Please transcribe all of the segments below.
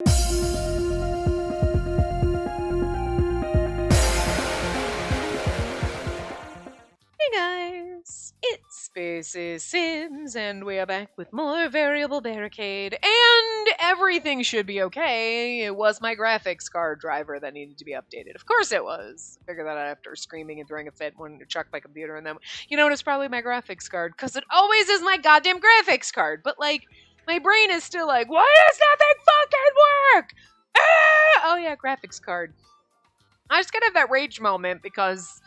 Hey guys, it's Spacey Sims, and we are back with more variable Barricade, and everything should be okay. It was my graphics card driver that needed to be updated. Of course it was. Figured that out after screaming and throwing a fit, wanting to chuck my computer, and then, you know what, it's probably my graphics card, because it always is my goddamn graphics card. But, like, my brain is still like, why does nothing fucking work? Ah! Oh yeah, graphics card. I just gotta have that rage moment, because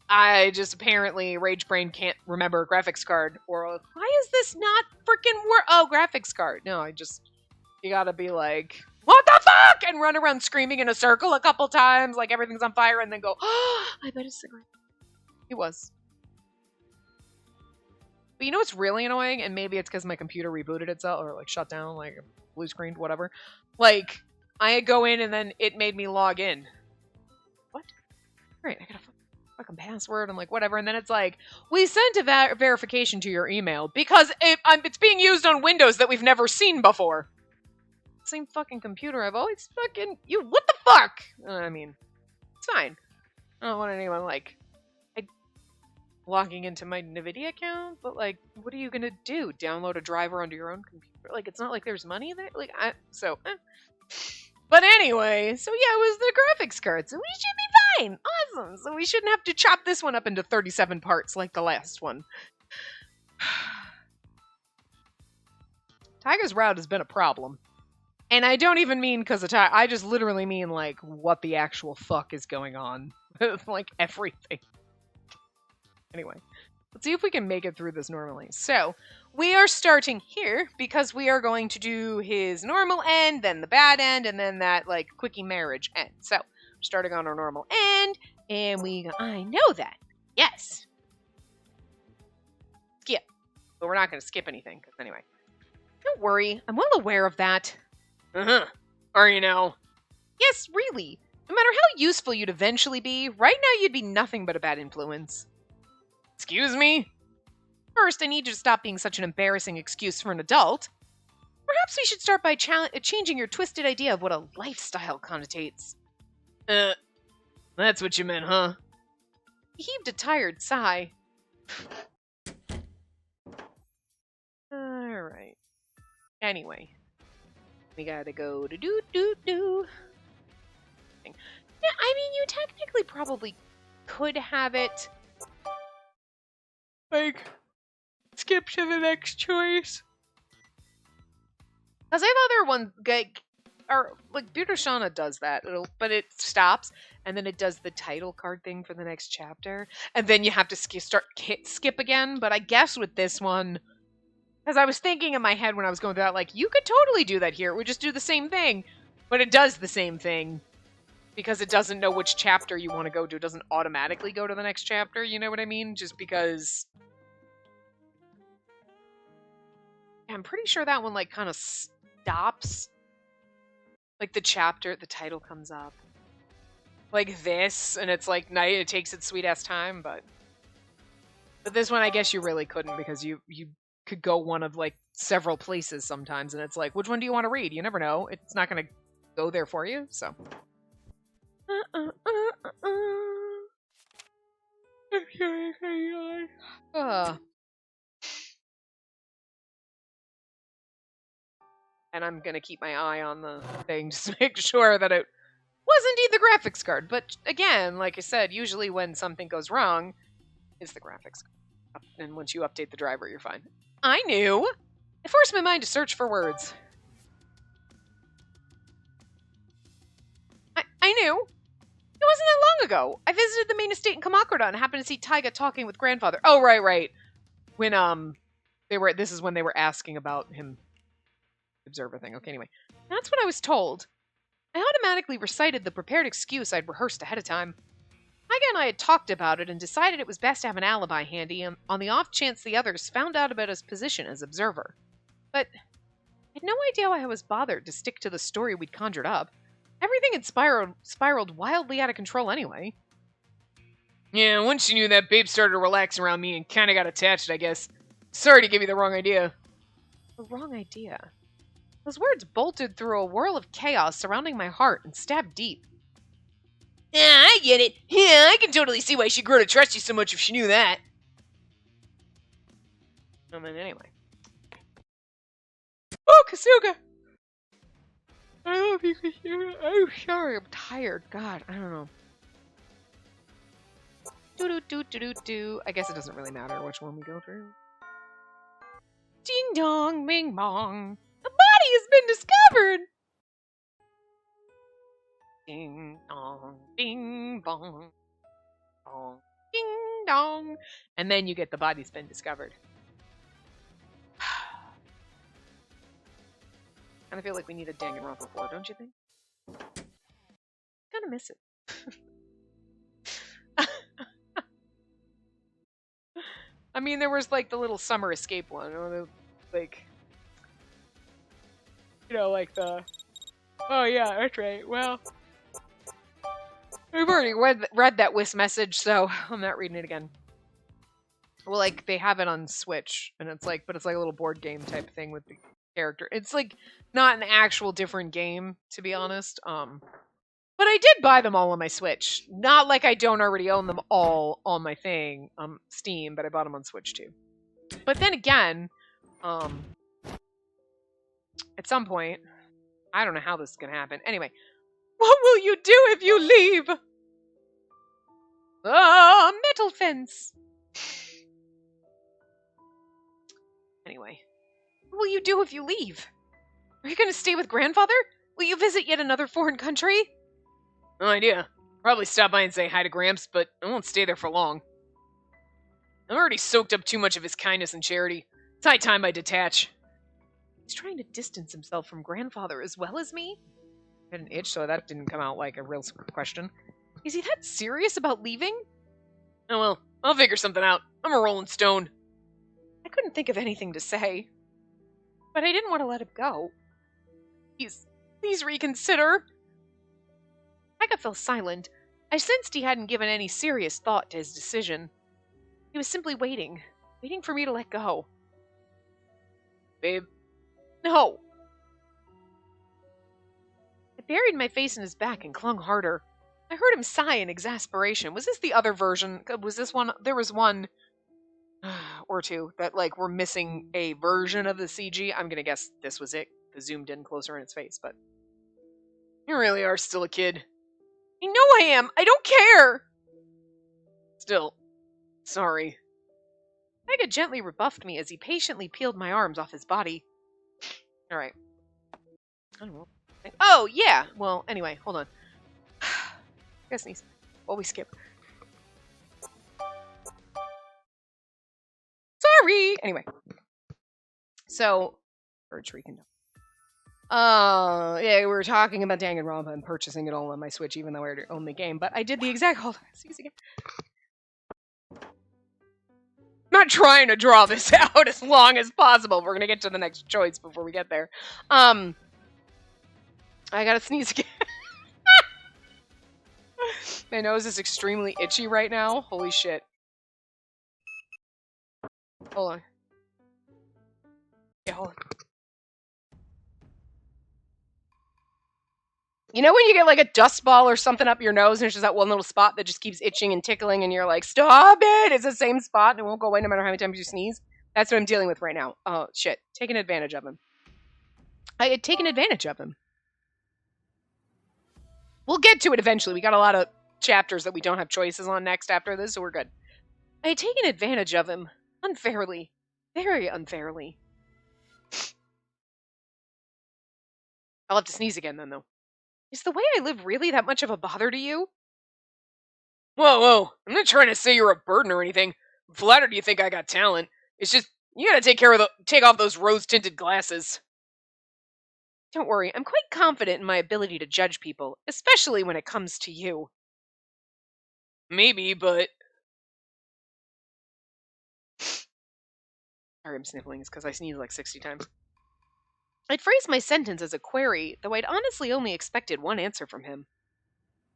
I just apparently, Rage Brain can't remember a graphics card. Or, like, why is this not freaking work? Oh, graphics card. No, you gotta be like, what the fuck? And run around screaming in a circle a couple times, like everything's on fire, and then go, oh, I bet it's the graphics. It was. But you know what's really annoying? And maybe it's because my computer rebooted itself, or like shut down, like blue screened, whatever. Like, I go in and then it made me log in. What? Alright, I gotta fucking password. I'm like, whatever. And then it's like, we sent a verification to your email because it's being used on Windows that we've never seen before. Same fucking computer I've always fucking... what the fuck? I mean, it's fine. I don't want anyone, like, logging into my NVIDIA account, but, like, what are you gonna do? Download a driver onto your own computer? Like, it's not like there's money there? Like, But anyway, so yeah, it was the graphics card, so we should be fine. Awesome. So we shouldn't have to chop this one up into 37 parts like the last one. Taiga's route has been a problem. And I don't even mean because of Taiga. I just literally mean, like, what the actual fuck is going on with, like, everything. Anyway, let's see if we can make it through this normally. So, we are starting here because we are going to do his normal end, then the bad end, and then that, like, quickie marriage end. So, we're starting on our normal end, and I know that. Yes. Skip. But we're not going to skip anything, because anyway. Don't worry, I'm well aware of that. Uh-huh. Or, you know. Yes, really. No matter how useful you'd eventually be, right now you'd be nothing but a bad influence. Excuse me? First, I need you to stop being such an embarrassing excuse for an adult. Perhaps we should start by changing your twisted idea of what a lifestyle connotates. That's what you meant, huh? He heaved a tired sigh. Alright. Anyway. We gotta go to do. Yeah, I mean, you technically probably could have it. Like, skip to the next choice. Because I have other ones, like Beautishana does that, but it stops, and then it does the title card thing for the next chapter, and then you have to skip again, but I guess with this one, because I was thinking in my head when I was going through that, like, you could totally do that here, it would just do the same thing, but it does the same thing, because it doesn't know which chapter you want to go to, it doesn't automatically go to the next chapter, you know what I mean? Just because... I'm pretty sure that one, like, kind of stops. Like, the title comes up. Like this, and it's like, night, it takes its sweet-ass time, but this one, I guess you really couldn't, because you could go one of, like, several places sometimes, and it's like, which one do you want to read? You never know. It's not going to go there for you, so... And I'm gonna keep my eye on the thing just to make sure that it was indeed the graphics card. But again, like I said, usually when something goes wrong, it's the graphics card. And once you update the driver, you're fine. I knew! It forced my mind to search for words. I knew! It wasn't that long ago. I visited the main estate in Kamakuta and happened to see Taiga talking with grandfather. Oh, right. When, this is when they were asking about him. Observer thing. Okay, anyway. That's what I was told. I automatically recited the prepared excuse I'd rehearsed ahead of time. Taiga and I had talked about it and decided it was best to have an alibi handy on the off chance the others found out about his position as observer. But I had no idea why I was bothered to stick to the story we'd conjured up. Everything had spiraled wildly out of control anyway. Yeah, once you knew that, babe started to relax around me and kinda got attached, I guess. Sorry to give you the wrong idea. The wrong idea? Those words bolted through a whirl of chaos surrounding my heart and stabbed deep. Yeah, I get it. Yeah, I can totally see why she'd grow to trust you so much if she knew that. I mean, anyway. Oh, Kasuga! I love you, Kasuga. Oh, sorry, I'm tired. God, I don't know. Do. I guess it doesn't really matter which one we go through. Ding dong, bing bong. A body has been discovered! Ding dong, bing bong. Bong, ding dong. And then you get the body's been discovered. Kind of feel like we need a Danganronpa 4, don't you think? Kind of miss it. I mean, there was like the little summer escape one, or the, like, you know, like the. Oh yeah, that's right. Well, we've already read that Whis message, so I'm not reading it again. Well, like they have it on Switch, and it's like, but it's like a little board game type thing with the character. It's like not an actual different game, to be honest. But I did buy them all on my Switch. Not like I don't already own them all on my thing, Steam, but I bought them on Switch too. But then again, at some point, I don't know how this is gonna happen. Anyway, what will you do if you leave? Ah, metal fence. Anyway, what will you do if you leave? Are you gonna stay with grandfather? Will you visit yet another foreign country? No idea. Probably stop by and say hi to Gramps, but I won't stay there for long. I've already soaked up too much of his kindness and charity. It's high time I detach. He's trying to distance himself from grandfather as well as me? I had an itch, so that didn't come out like a real question. Is he that serious about leaving? Oh well, I'll figure something out. I'm a rolling stone. I couldn't think of anything to say. But I didn't want to let him go. Please reconsider. Tyga fell silent. I sensed he hadn't given any serious thought to his decision. He was simply waiting for me to let go. Babe. No. I buried my face in his back and clung harder. I heard him sigh in exasperation. Was this the other version? Was this one? There was one or two that like were missing a version of the CG. I'm gonna guess this was it. The zoomed in closer in his face, but You really are still a kid. I know I am. I don't care. Still, sorry. Tyga gently rebuffed me as he patiently peeled my arms off his body. All right. I don't know. Oh yeah. Well, anyway, hold on. I gotta sneeze while we skip. Sorry. Anyway. So, Bird Shrieking. Yeah, we were talking about Danganronpa and purchasing it all on my Switch, even though I already own the game. But I did the exact. Hold on. Sneeze again. Not trying to draw this out as long as possible. We're gonna get to the next choice before we get there. I gotta sneeze again. My nose is extremely itchy right now. Holy shit. Hold on. Yeah, hold on. You know when you get like a dust ball or something up your nose and it's just that one little spot that just keeps itching and tickling and you're like, stop it! It's the same spot and it won't go away no matter how many times you sneeze? That's what I'm dealing with right now. Oh, shit. Taking advantage of him. I had taken advantage of him. We'll get to it eventually. We got a lot of chapters that we don't have choices on next after this, so we're good. I had taken advantage of him. Unfairly. Very unfairly. I'll have to sneeze again then, though. Is the way I live really that much of a bother to you? Whoa. I'm not trying to say you're a burden or anything. I'm flattered you think I got talent. It's just, you gotta take off those rose-tinted glasses. Don't worry, I'm quite confident in my ability to judge people, especially when it comes to you. Maybe, but... Sorry, I'm sniffling. It's because I sneezed like 60 times. I'd phrased my sentence as a query, though I'd honestly only expected one answer from him.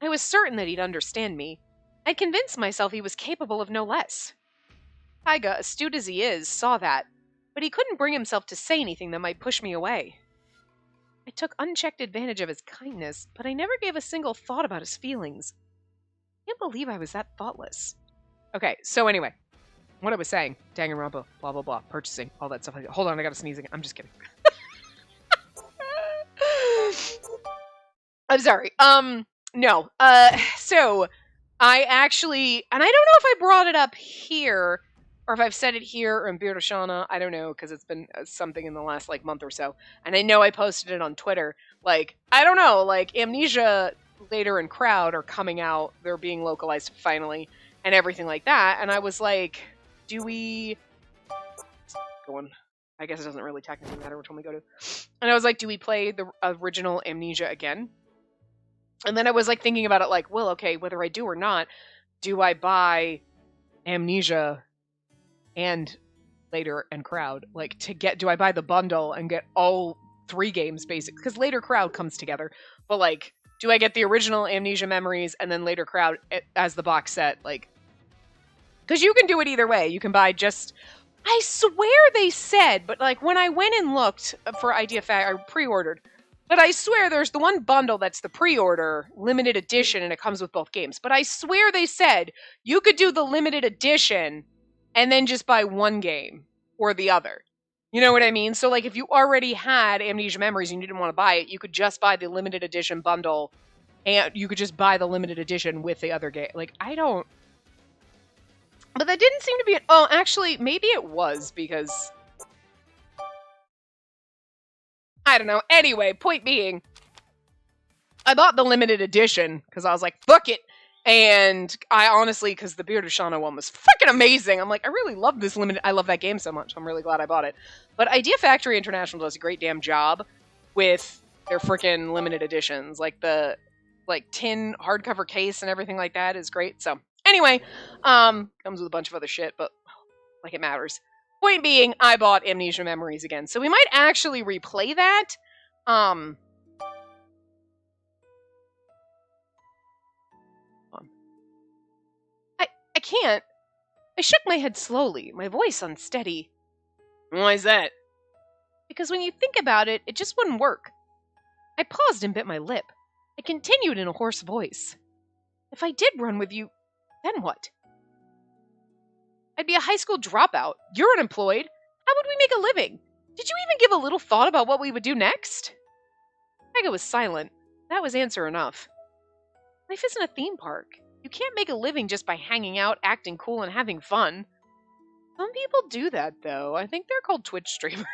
I was certain that he'd understand me. I'd convinced myself he was capable of no less. Tyga, astute as he is, saw that, but he couldn't bring himself to say anything that might push me away. I took unchecked advantage of his kindness, but I never gave a single thought about his feelings. I can't believe I was that thoughtless. Okay, so anyway, what I was saying, Danganronpa, blah, blah, blah, purchasing, all that stuff. Hold on, I gotta sneeze again. I'm just kidding. I'm sorry. No. So I actually, and I don't know if I brought it up here or if I've said it here or in Beard of Shauna. I don't know because it's been something in the last like month or so. And I know I posted it on Twitter. Like, I don't know, like Amnesia later and Crowd are coming out. They're being localized finally and everything like that. And I was like, do we go on? I guess it doesn't really technically matter which one we go to. And I was like, do we play the original Amnesia again? And then I was like thinking about it like, well, okay, whether I do or not, do I buy Amnesia and Later and Crowd? Like, do I buy the bundle and get all 3 games basically? Because Later Crowd comes together. But like, do I get the original Amnesia Memories and then Later Crowd as the box set? Like, because you can do it either way. You can buy just, I swear they said, but like when I went and looked for Idea Factory, I pre-ordered. But I swear there's the one bundle that's the pre-order limited edition and it comes with both games. But I swear they said you could do the limited edition and then just buy one game or the other. You know what I mean? So like if you already had Amnesia Memories and you didn't want to buy it, you could just buy the limited edition bundle and you could just buy the limited edition with the other game. Like, I don't... But that didn't seem to be... Oh, actually, maybe it was because... I don't know. Anyway, point being, I bought the limited edition because I was like, fuck it. And I honestly, because the Beard of Shauna one was freaking amazing. I'm like, I really love this limited. I love that game so much. I'm really glad I bought it. But Idea Factory International does a great damn job with their freaking limited editions. Like the tin hardcover case and everything like that is great. So anyway, comes with a bunch of other shit, but like it matters. Point being, I bought Amnesia Memories again. So we might actually replay that. I can't. I shook my head slowly, my voice unsteady. Why is that? Because when you think about it, it just wouldn't work. I paused and bit my lip. I continued in a hoarse voice. If I did run with you, then what? I'd be a high school dropout. You're unemployed. How would we make a living? Did you even give a little thought about what we would do next? Mega was silent. That was answer enough. Life isn't a theme park. You can't make a living just by hanging out, acting cool, and having fun. Some people do that, though. I think they're called Twitch streamers.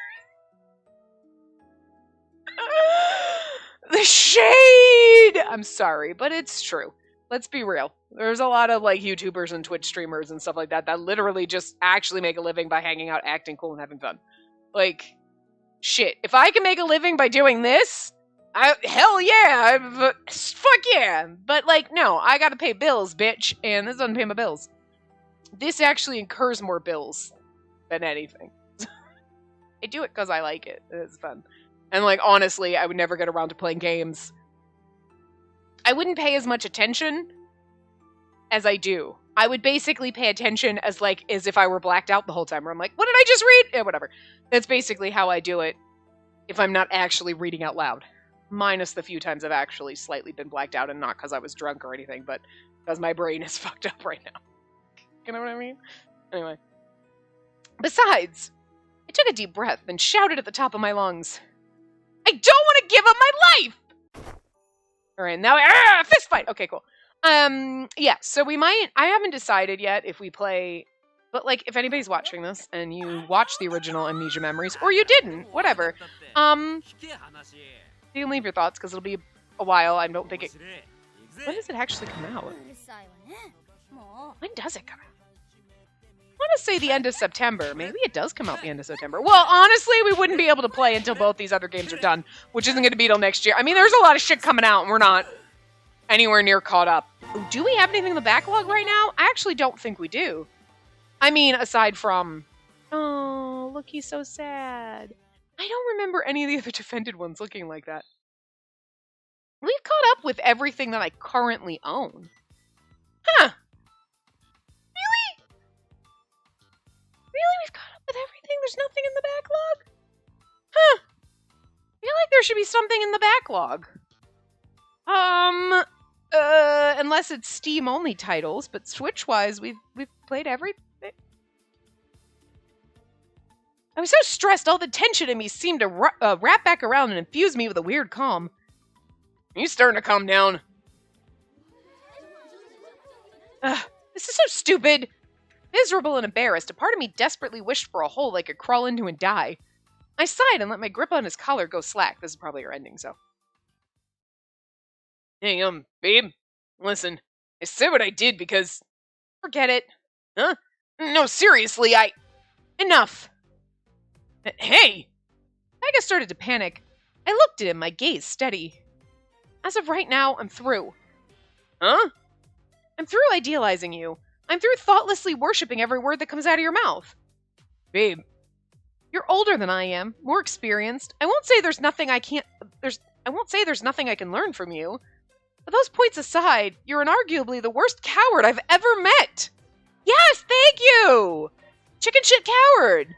The shade! I'm sorry, but it's true. Let's be real. There's a lot of like YouTubers and Twitch streamers and stuff like that that literally just actually make a living by hanging out, acting cool, and having fun. Like, shit. If I can make a living by doing this, hell yeah. Fuck yeah. But like, no, I gotta pay bills, bitch. And this doesn't pay my bills. This actually incurs more bills than anything. I do it because I like it. It's fun. And like, honestly, I would never get around to playing games. I wouldn't pay as much attention as I do. I would basically pay attention as if I were blacked out the whole time. Where I'm like, what did I just read? Yeah, whatever. That's basically how I do it if I'm not actually reading out loud. Minus the few times I've actually slightly been blacked out, and not because I was drunk or anything, but because my brain is fucked up right now. You know what I mean? Anyway. Besides, I took a deep breath and shouted at the top of my lungs, I don't want to give up my life! Alright, now, fist fight! Okay, cool. Yeah, so we might, I haven't decided yet if we play, but like, if anybody's watching this, and you watched the original Amnesia Memories, or you didn't, whatever, you can leave your thoughts, because it'll be a while. I don't think it, when does it actually come out? When does it come out? I want to say the end of September. Maybe it does come out the end of September. Well, honestly, we wouldn't be able to play until both these other games are done, which isn't going to be till next year. I mean, there's a lot of shit coming out, and we're not anywhere near caught up. Do we have anything in the backlog right now? I actually don't think we do. I mean, aside from, oh, look, he's so sad. I don't remember any of the other defended ones looking like that. We've caught up with everything that I currently own. Huh. Really, we've caught up with everything? There's nothing in the backlog? Huh. feel like there should be something in the backlog. Unless it's Steam-only titles, but Switch-wise, we've played everything. I was so stressed, all the tension in me seemed to wrap back around and infuse me with a weird calm. You starting to calm down? This is so stupid. Miserable and embarrassed, a part of me desperately wished for a hole I could crawl into and die. I sighed and let my grip on his collar go slack. This is probably our ending, so. Hey, babe, listen. I said what I did because... Forget it. Huh? No, seriously, Enough. Hey! Tyga started to panic. I looked at him, my gaze steady. As of right now, I'm through. Huh? I'm through idealizing you. I'm through thoughtlessly worshipping every word that comes out of your mouth. Babe. You're older than I am, more experienced. I won't say there's nothing I can learn from you. But those points aside, you're inarguably the worst coward I've ever met. Yes, thank you! Chicken shit coward!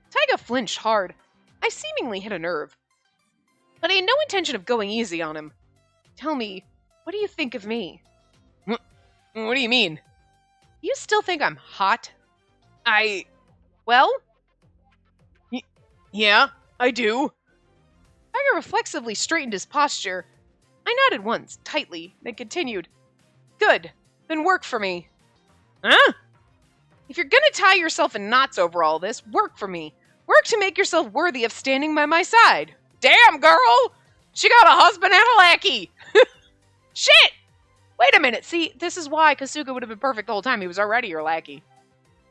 Tyga flinched hard. I seemingly hit a nerve. But I had no intention of going easy on him. Tell me, what do you think of me? What do you mean? Do you still think I'm hot? Well? Yeah, I do. Tyga reflexively straightened his posture. I nodded once, tightly, then continued. Good, then work for me. Huh? If you're gonna tie yourself in knots over all this, work for me. Work to make yourself worthy of standing by my side. Damn, girl! She got a husband and a lackey! Shit! Wait a minute, see, this is why Kasuga would have been perfect the whole time. He was already your lackey.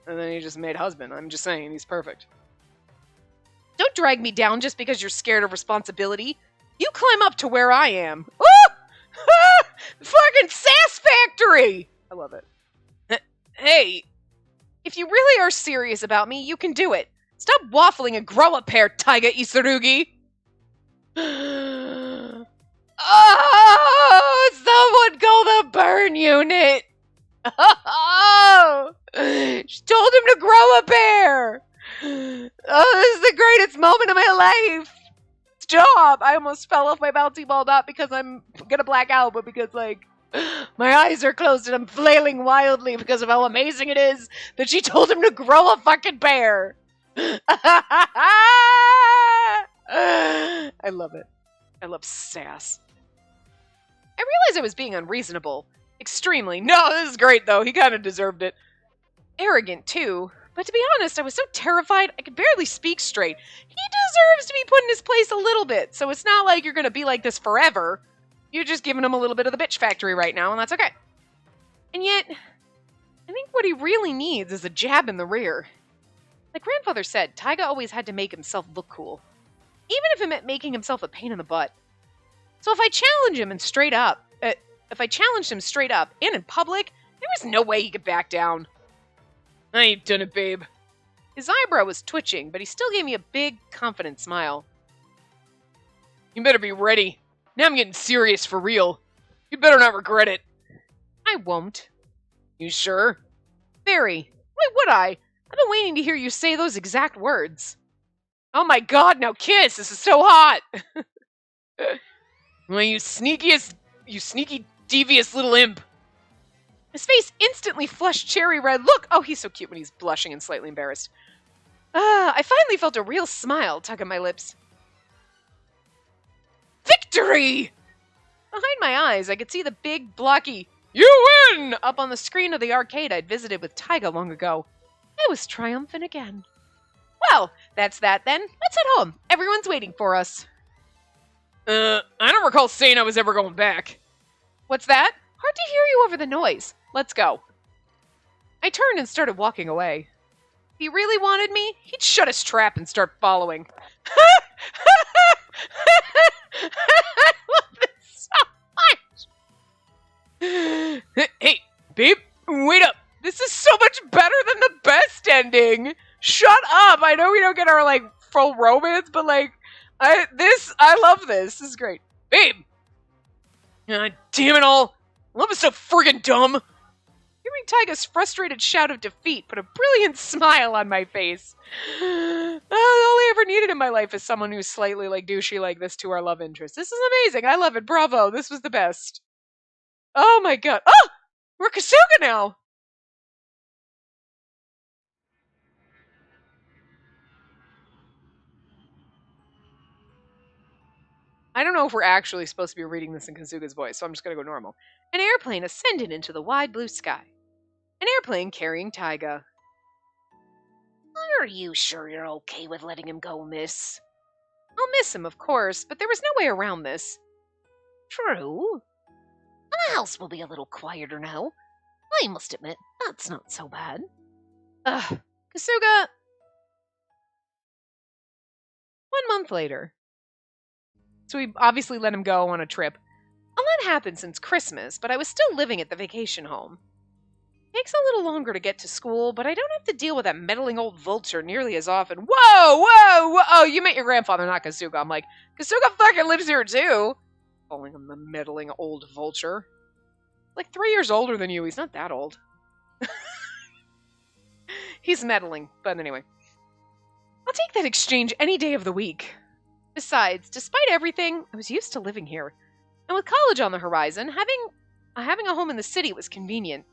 And then he just made husband. I'm just saying, he's perfect. Don't drag me down just because you're scared of responsibility. You climb up to where I am. Ooh! Fucking sass factory! I love it. Hey! If you really are serious about me, you can do it. Stop waffling and grow a pair, Tyga Isurugi! Oh! Someone call the burn unit! Oh! She told him to grow a pair! Oh, this is the greatest moment of my life! Stop! I almost fell off my bouncy ball, not because I'm gonna black out, but because, like, my eyes are closed and I'm flailing wildly because of how amazing it is that she told him to grow a fucking pair! I love it. I love sass. I realized I was being unreasonable. Extremely. No, this is great, though. He kind of deserved it. Arrogant, too. But to be honest, I was so terrified I could barely speak straight. He deserves to be put in his place a little bit, so it's not like you're going to be like this forever. You're just giving him a little bit of the bitch factory right now, and that's okay. And yet, I think what he really needs is a jab in the rear. Like grandfather said, Tyga always had to make himself look cool. Even if it meant making himself a pain in the butt. So if I challenged him straight up and in public, there was no way he could back down. I ain't done it, babe. His eyebrow was twitching, but he still gave me a big, confident smile. You better be ready. Now I'm getting serious for real. You better not regret it. I won't. You sure? Very. Why would I? I've been waiting to hear you say those exact words. Oh my god, now kiss! This is so hot! Well, you sneaky, devious little imp. His face instantly flushed cherry red. Look! Oh, he's so cute when he's blushing and slightly embarrassed. I finally felt a real smile tug at my lips. Victory! Behind my eyes, I could see the big, blocky, "You win!" up on the screen of the arcade I'd visited with Tyga long ago. I was triumphant again. Well, that's that then. Let's head home. Everyone's waiting for us. I don't recall saying I was ever going back. What's that? Hard to hear you over the noise. Let's go. I turned and started walking away. If he really wanted me, he'd shut his trap and start following. I love this so much. Hey, babe, wait up. This is so much better than the best ending. Shut up. I know we don't get our, like, full romance, but, like, I love this. This is great. Babe! God damn it all. Love is so friggin' dumb. Hearing Tyga's frustrated shout of defeat put a brilliant smile on my face. All I ever needed in my life is someone who's slightly like douchey like this to our love interest. This is amazing. I love it. Bravo. This was the best. Oh my god. Oh! We're Kasuga now! I don't know if we're actually supposed to be reading this in Kasuga's voice, so I'm just gonna go normal. An airplane ascended into the wide blue sky. An airplane carrying Taiga. Are you sure you're okay with letting him go, miss? I'll miss him, of course, but there was no way around this. True. The house will be a little quieter now. I must admit, that's not so bad. Ugh, Kasuga. 1 month later. So we obviously let him go on a trip. A lot happened since Christmas, but I was still living at the vacation home. Takes a little longer to get to school, but I don't have to deal with that meddling old vulture nearly as often. Whoa, whoa, whoa! Oh, you met your grandfather, not Kasuga. I'm like, Kasuga fucking lives here too! Calling him the meddling old vulture. Like 3 years older than you, he's not that old. He's meddling, but anyway. I'll take that exchange any day of the week. Besides, despite everything, I was used to living here. And with college on the horizon, having a home in the city was convenient.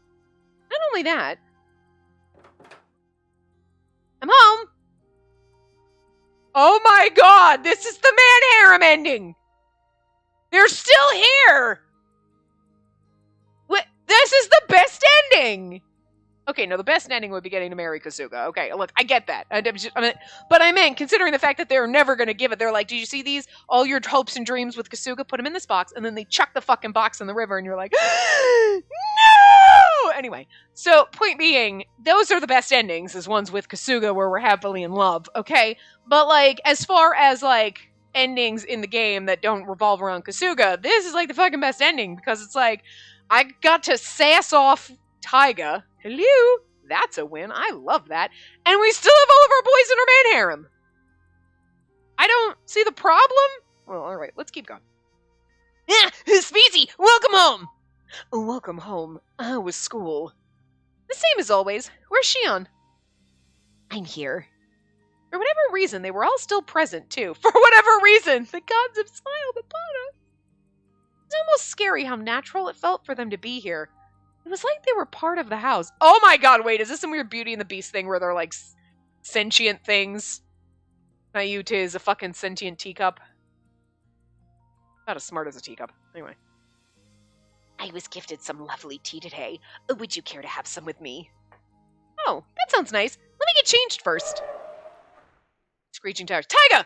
Not only that, I'm home. Oh my god, this is the man harem ending. They're still here. This is the best ending. Okay, no, the best ending would be getting to marry Kasuga. Okay, look, I get that. But I meant, considering the fact that they're never going to give it, they're like, did you see these? All your hopes and dreams with Kasuga, put them in this box, and then they chuck the fucking box in the river, and you're like, no! Anyway, so point being, those are the best endings, is ones with Kasuga where we're happily in love, okay? But, like, as far as, like, endings in the game that don't revolve around Kasuga, this is, like, the fucking best ending, because it's like, I got to sass off Taiga. Hello? That's a win. I love that. And we still have all of our boys in our man harem. I don't see the problem. Well, alright, let's keep going. Yeah, Spacey, welcome home! Welcome home. How was school? The same as always. Where's Shion? I'm here. For whatever reason, they were all still present, too. For whatever reason, the gods have smiled upon us. It's almost scary how natural it felt for them to be here. It was like they were part of the house. Oh my god, wait, is this some weird Beauty and the Beast thing where they're like sentient things? Nayute is a fucking sentient teacup. Not as smart as a teacup. Anyway. I was gifted some lovely tea today. Would you care to have some with me? Oh, that sounds nice. Let me get changed first. Screeching tires. Taiga!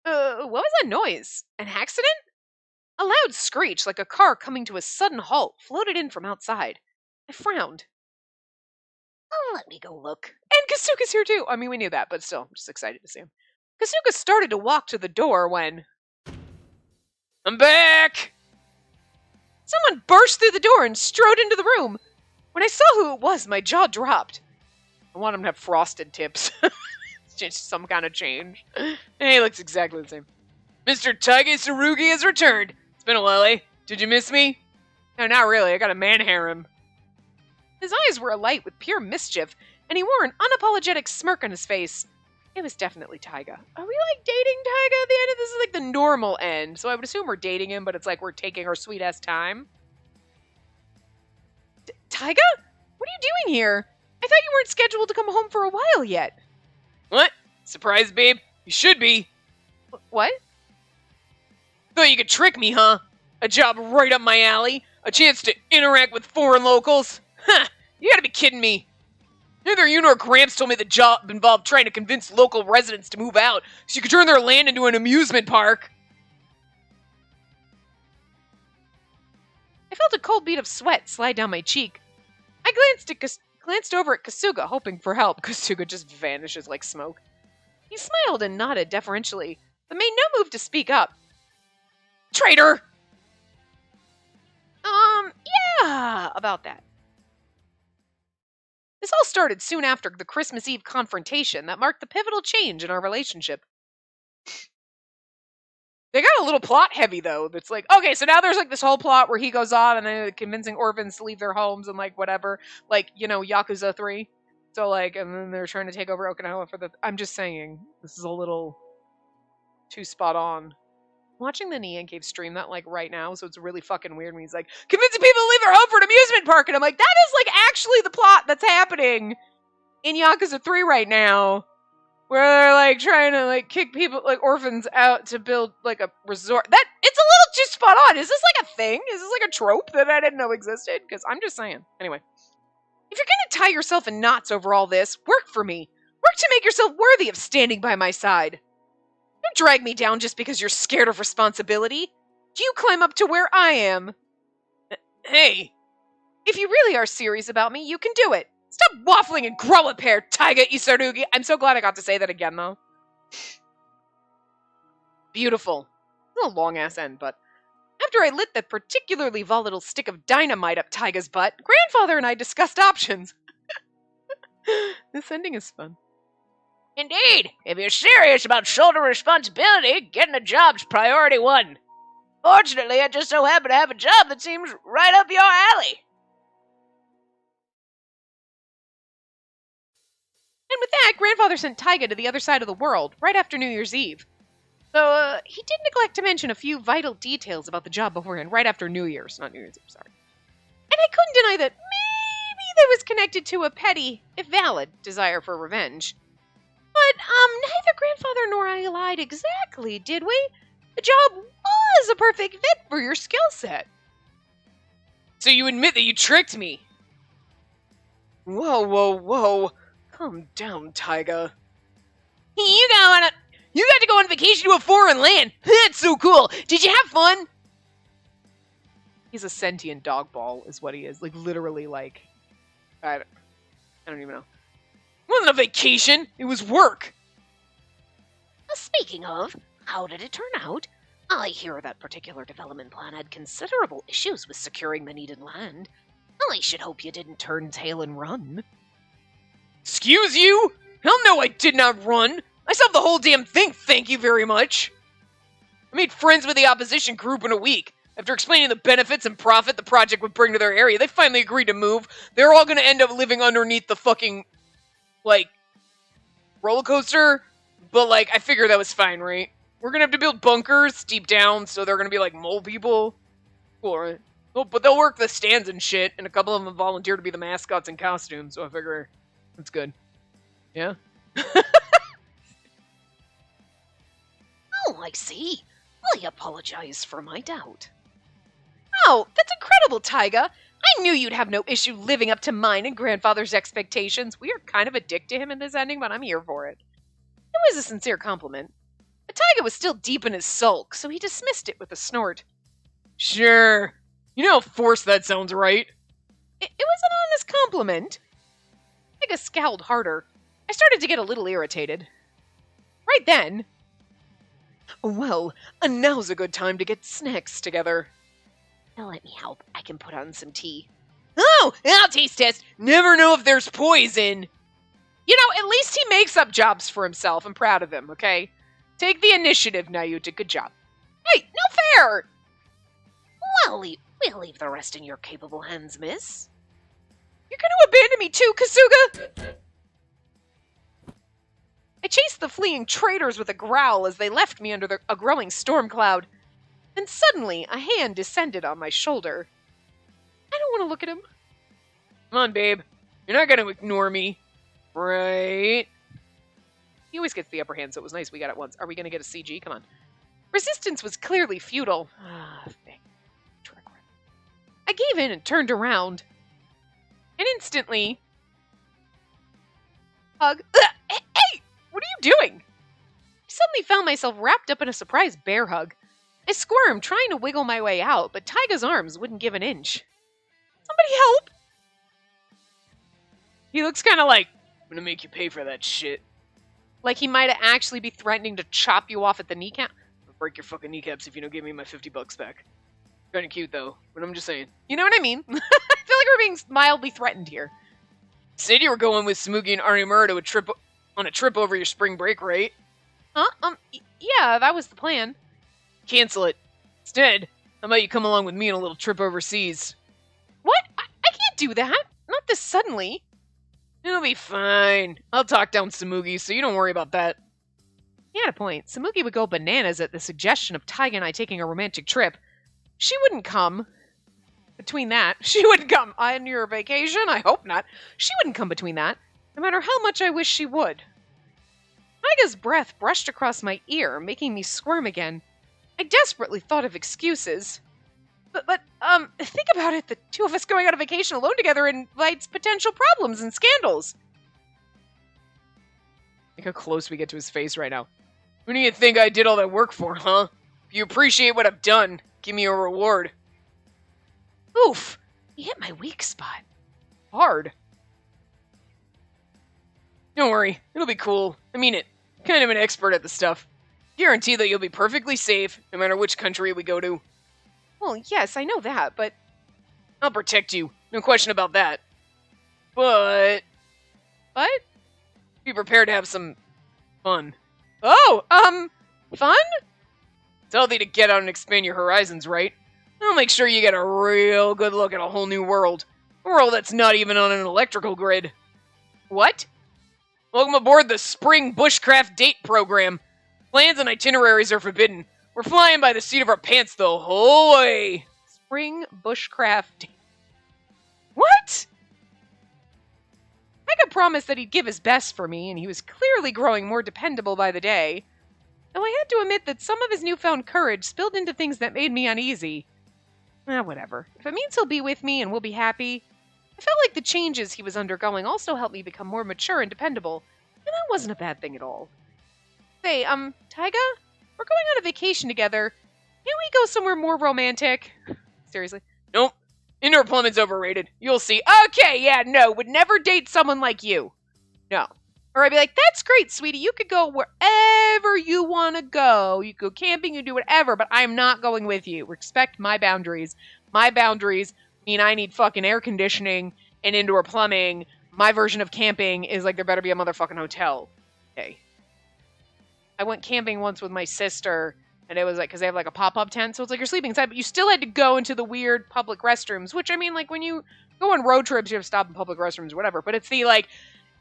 What was that noise? An accident? A loud screech, like a car coming to a sudden halt, floated in from outside. I frowned. Oh, let me go look. And Kasuga's here too! I mean, we knew that, but still, I'm just excited to see him. Kasuga started to walk to the door when... I'm back! Someone burst through the door and strode into the room. When I saw who it was, my jaw dropped. I want him to have frosted tips. It's just some kind of change. Hey, he looks exactly the same. Mr. Taiga Tsurugi has returned. It's been a while, eh? Did you miss me? No, not really. I got a man harem. His eyes were alight with pure mischief, and he wore an unapologetic smirk on his face. It was definitely Taiga. Are we, like, dating Taiga at the end of this? Is like the normal end, so I would assume we're dating him, but it's like we're taking our sweet-ass time. Taiga? What are you doing here? I thought you weren't scheduled to come home for a while yet. What? Surprise, babe? You should be. What? Thought you could trick me, huh? A job right up my alley? A chance to interact with foreign locals? Ha! You gotta be kidding me. Neither you nor Gramps told me the job involved trying to convince local residents to move out so you could turn their land into an amusement park. I felt a cold bead of sweat slide down my cheek. I glanced over at Kasuga, hoping for help. Kasuga just vanishes like smoke. He smiled and nodded deferentially, but made no move to speak up. Traitor! Yeah, about that. This all started soon after the Christmas Eve confrontation that marked the pivotal change in our relationship. They got a little plot heavy, though. That's like, okay, so now there's like this whole plot where he goes off and then convincing orphans to leave their homes and like whatever. Like, you know, Yakuza 3. So, like, and then they're trying to take over Okinawa for the... I'm just saying, this is a little too spot on. Watching the Neon Cave stream that, like, right now, so it's really fucking weird when he's like, convincing people to leave their home for an amusement park, and I'm like, that is, like, actually the plot that's happening in Yakuza 3 right now, where they're, like, trying to, like, kick people, like, orphans out to build, like, a resort. That, it's a little too spot on. Is this, like, a thing? Is this, like, a trope that I didn't know existed? Because I'm just saying. Anyway. If you're gonna tie yourself in knots over all this, work for me. Work to make yourself worthy of standing by my side. Don't drag me down just because you're scared of responsibility. You climb up to where I am. Hey. If you really are serious about me, you can do it. Stop waffling and grow a pair, Taiga Isarugi. I'm so glad I got to say that again, though. Beautiful. A long-ass end, but... After I lit that particularly volatile stick of dynamite up Taiga's butt, Grandfather and I discussed options. This ending is fun. Indeed, if you're serious about shouldering responsibility, getting a job's priority one. Fortunately, I just so happen to have a job that seems right up your alley. And with that, Grandfather sent Taiga to the other side of the world, right after New Year's Eve. Though, he did neglect to mention a few vital details about the job beforehand, right after New Year's. Not New Year's Eve, sorry. And I couldn't deny that maybe that was connected to a petty, if valid, desire for revenge. But, neither Grandfather nor I lied exactly, did we? The job was a perfect fit for your skill set. So you admit that you tricked me? Whoa, whoa, whoa. Calm down, Taiga. You got to go on vacation to a foreign land. That's so cool. Did you have fun? He's a sentient dog ball, is what he is. Like, literally, like... I don't even know. It wasn't a vacation. It was work. Speaking of, how did it turn out? I hear that particular development plan had considerable issues with securing the needed land. I should hope you didn't turn tail and run. Excuse you? Hell no, I did not run. I solved the whole damn thing, thank you very much. I made friends with the opposition group in a week. After explaining the benefits and profit the project would bring to their area, they finally agreed to move. They're all gonna end up living underneath the fucking, like, roller coaster. But, like, I figure that was fine, right? We're gonna have to build bunkers deep down, so they're gonna be, like, mole people. Cool, right? Oh, but they'll work the stands and shit, and a couple of them volunteer to be the mascots in costumes, so I figure that's good. Yeah? Oh, I see. I apologize for my doubt. Oh, that's incredible, Taiga. I knew you'd have no issue living up to mine and Grandfather's expectations. We are kind of a dick to him in this ending, but I'm here for it. It was a sincere compliment. But Taiga was still deep in his sulk, so he dismissed it with a snort. Sure. You know how forced that sounds, right? It was an honest compliment. Taiga scowled harder. I started to get a little irritated. Right then... Well, now's a good time to get snacks together. Now let me help. I can put on some tea. Oh, I'll taste test. Never know if there's poison. You know, at least he makes up jobs for himself. I'm proud of him, okay? Take the initiative, Nayuta. Good job. Hey, no fair! We'll leave the rest in your capable hands, miss. You're gonna abandon me too, Kasuga? I chased the fleeing traitors with a growl as they left me under a growing storm cloud. Then suddenly, a hand descended on my shoulder. I don't want to look at him. Come on, babe. You're not gonna ignore me. Right? He always gets the upper hand, so it was nice we got it once. Are we gonna get a CG? Come on. Resistance was clearly futile. I gave in and turned around. And instantly... Hug. Hey! What are you doing? I suddenly found myself wrapped up in a surprise bear hug. I squirmed, trying to wiggle my way out, but Taiga's arms wouldn't give an inch. Somebody help! He looks kind of like, I'm gonna make you pay for that shit. Like he might actually be threatening to chop you off at the kneecap. I'll break your fucking kneecaps if you don't give me my $50 back. Kinda cute though, but I'm just saying. You know what I mean? I feel like we're being mildly threatened here. Said you were going with Smoogie and Arimura to on a trip over your spring break, right? Huh? Yeah, that was the plan. Cancel it. Instead, how about you come along with me on a little trip overseas? What? I can't do that. Not this suddenly. It'll be fine. I'll talk down Samugi, so you don't worry about that. He had a point. Samugi would go bananas at the suggestion of Taiga and I taking a romantic trip. She wouldn't come between that. She wouldn't come on your vacation? I hope not. She wouldn't come between that, no matter how much I wish she would. Taiga's breath brushed across my ear, making me squirm again. I desperately thought of excuses. But think about it. The two of us going on a vacation alone together invites potential problems and scandals. Look how close we get to his face right now. Who do you think I did all that work for, huh? If you appreciate what I've done, give me a reward. Oof! You hit my weak spot. Hard. Don't worry, it'll be cool. I mean it. Kind of an expert at the stuff. Guarantee that you'll be perfectly safe, no matter which country we go to. Well, yes, I know that, but... I'll protect you. No question about that. But... But? Be prepared to have some... fun. Oh, fun? It's healthy to get out and expand your horizons, right? I'll make sure you get a real good look at a whole new world. A world that's not even on an electrical grid. What? Welcome aboard the Spring Bushcraft Date Program. Plans and itineraries are forbidden. We're flying by the seat of our pants the whole way. Spring Bushcraft. What? Taiga promised that he'd give his best for me, and he was clearly growing more dependable by the day. Though I had to admit that some of his newfound courage spilled into things that made me uneasy. Whatever. If it means he'll be with me and we'll be happy. I felt like the changes he was undergoing also helped me become more mature and dependable, and that wasn't a bad thing at all. Say, Taiga? We're going on a vacation together. Can't we go somewhere more romantic? Seriously? Nope. Indoor plumbing's overrated. You'll see. Okay, yeah, no. Would never date someone like you. No. Or I'd be like, that's great, sweetie. You could go wherever you want to go. You could go camping, you do whatever, but I'm not going with you. Respect my boundaries. My boundaries mean I need fucking air conditioning and indoor plumbing. My version of camping is like there better be a motherfucking hotel. Okay. I went camping once with my sister, and it was like, because they have like a pop-up tent, so it's like you're sleeping inside, but you still had to go into the weird public restrooms, which I mean, like when you go on road trips, you have to stop in public restrooms or whatever, but it's the like,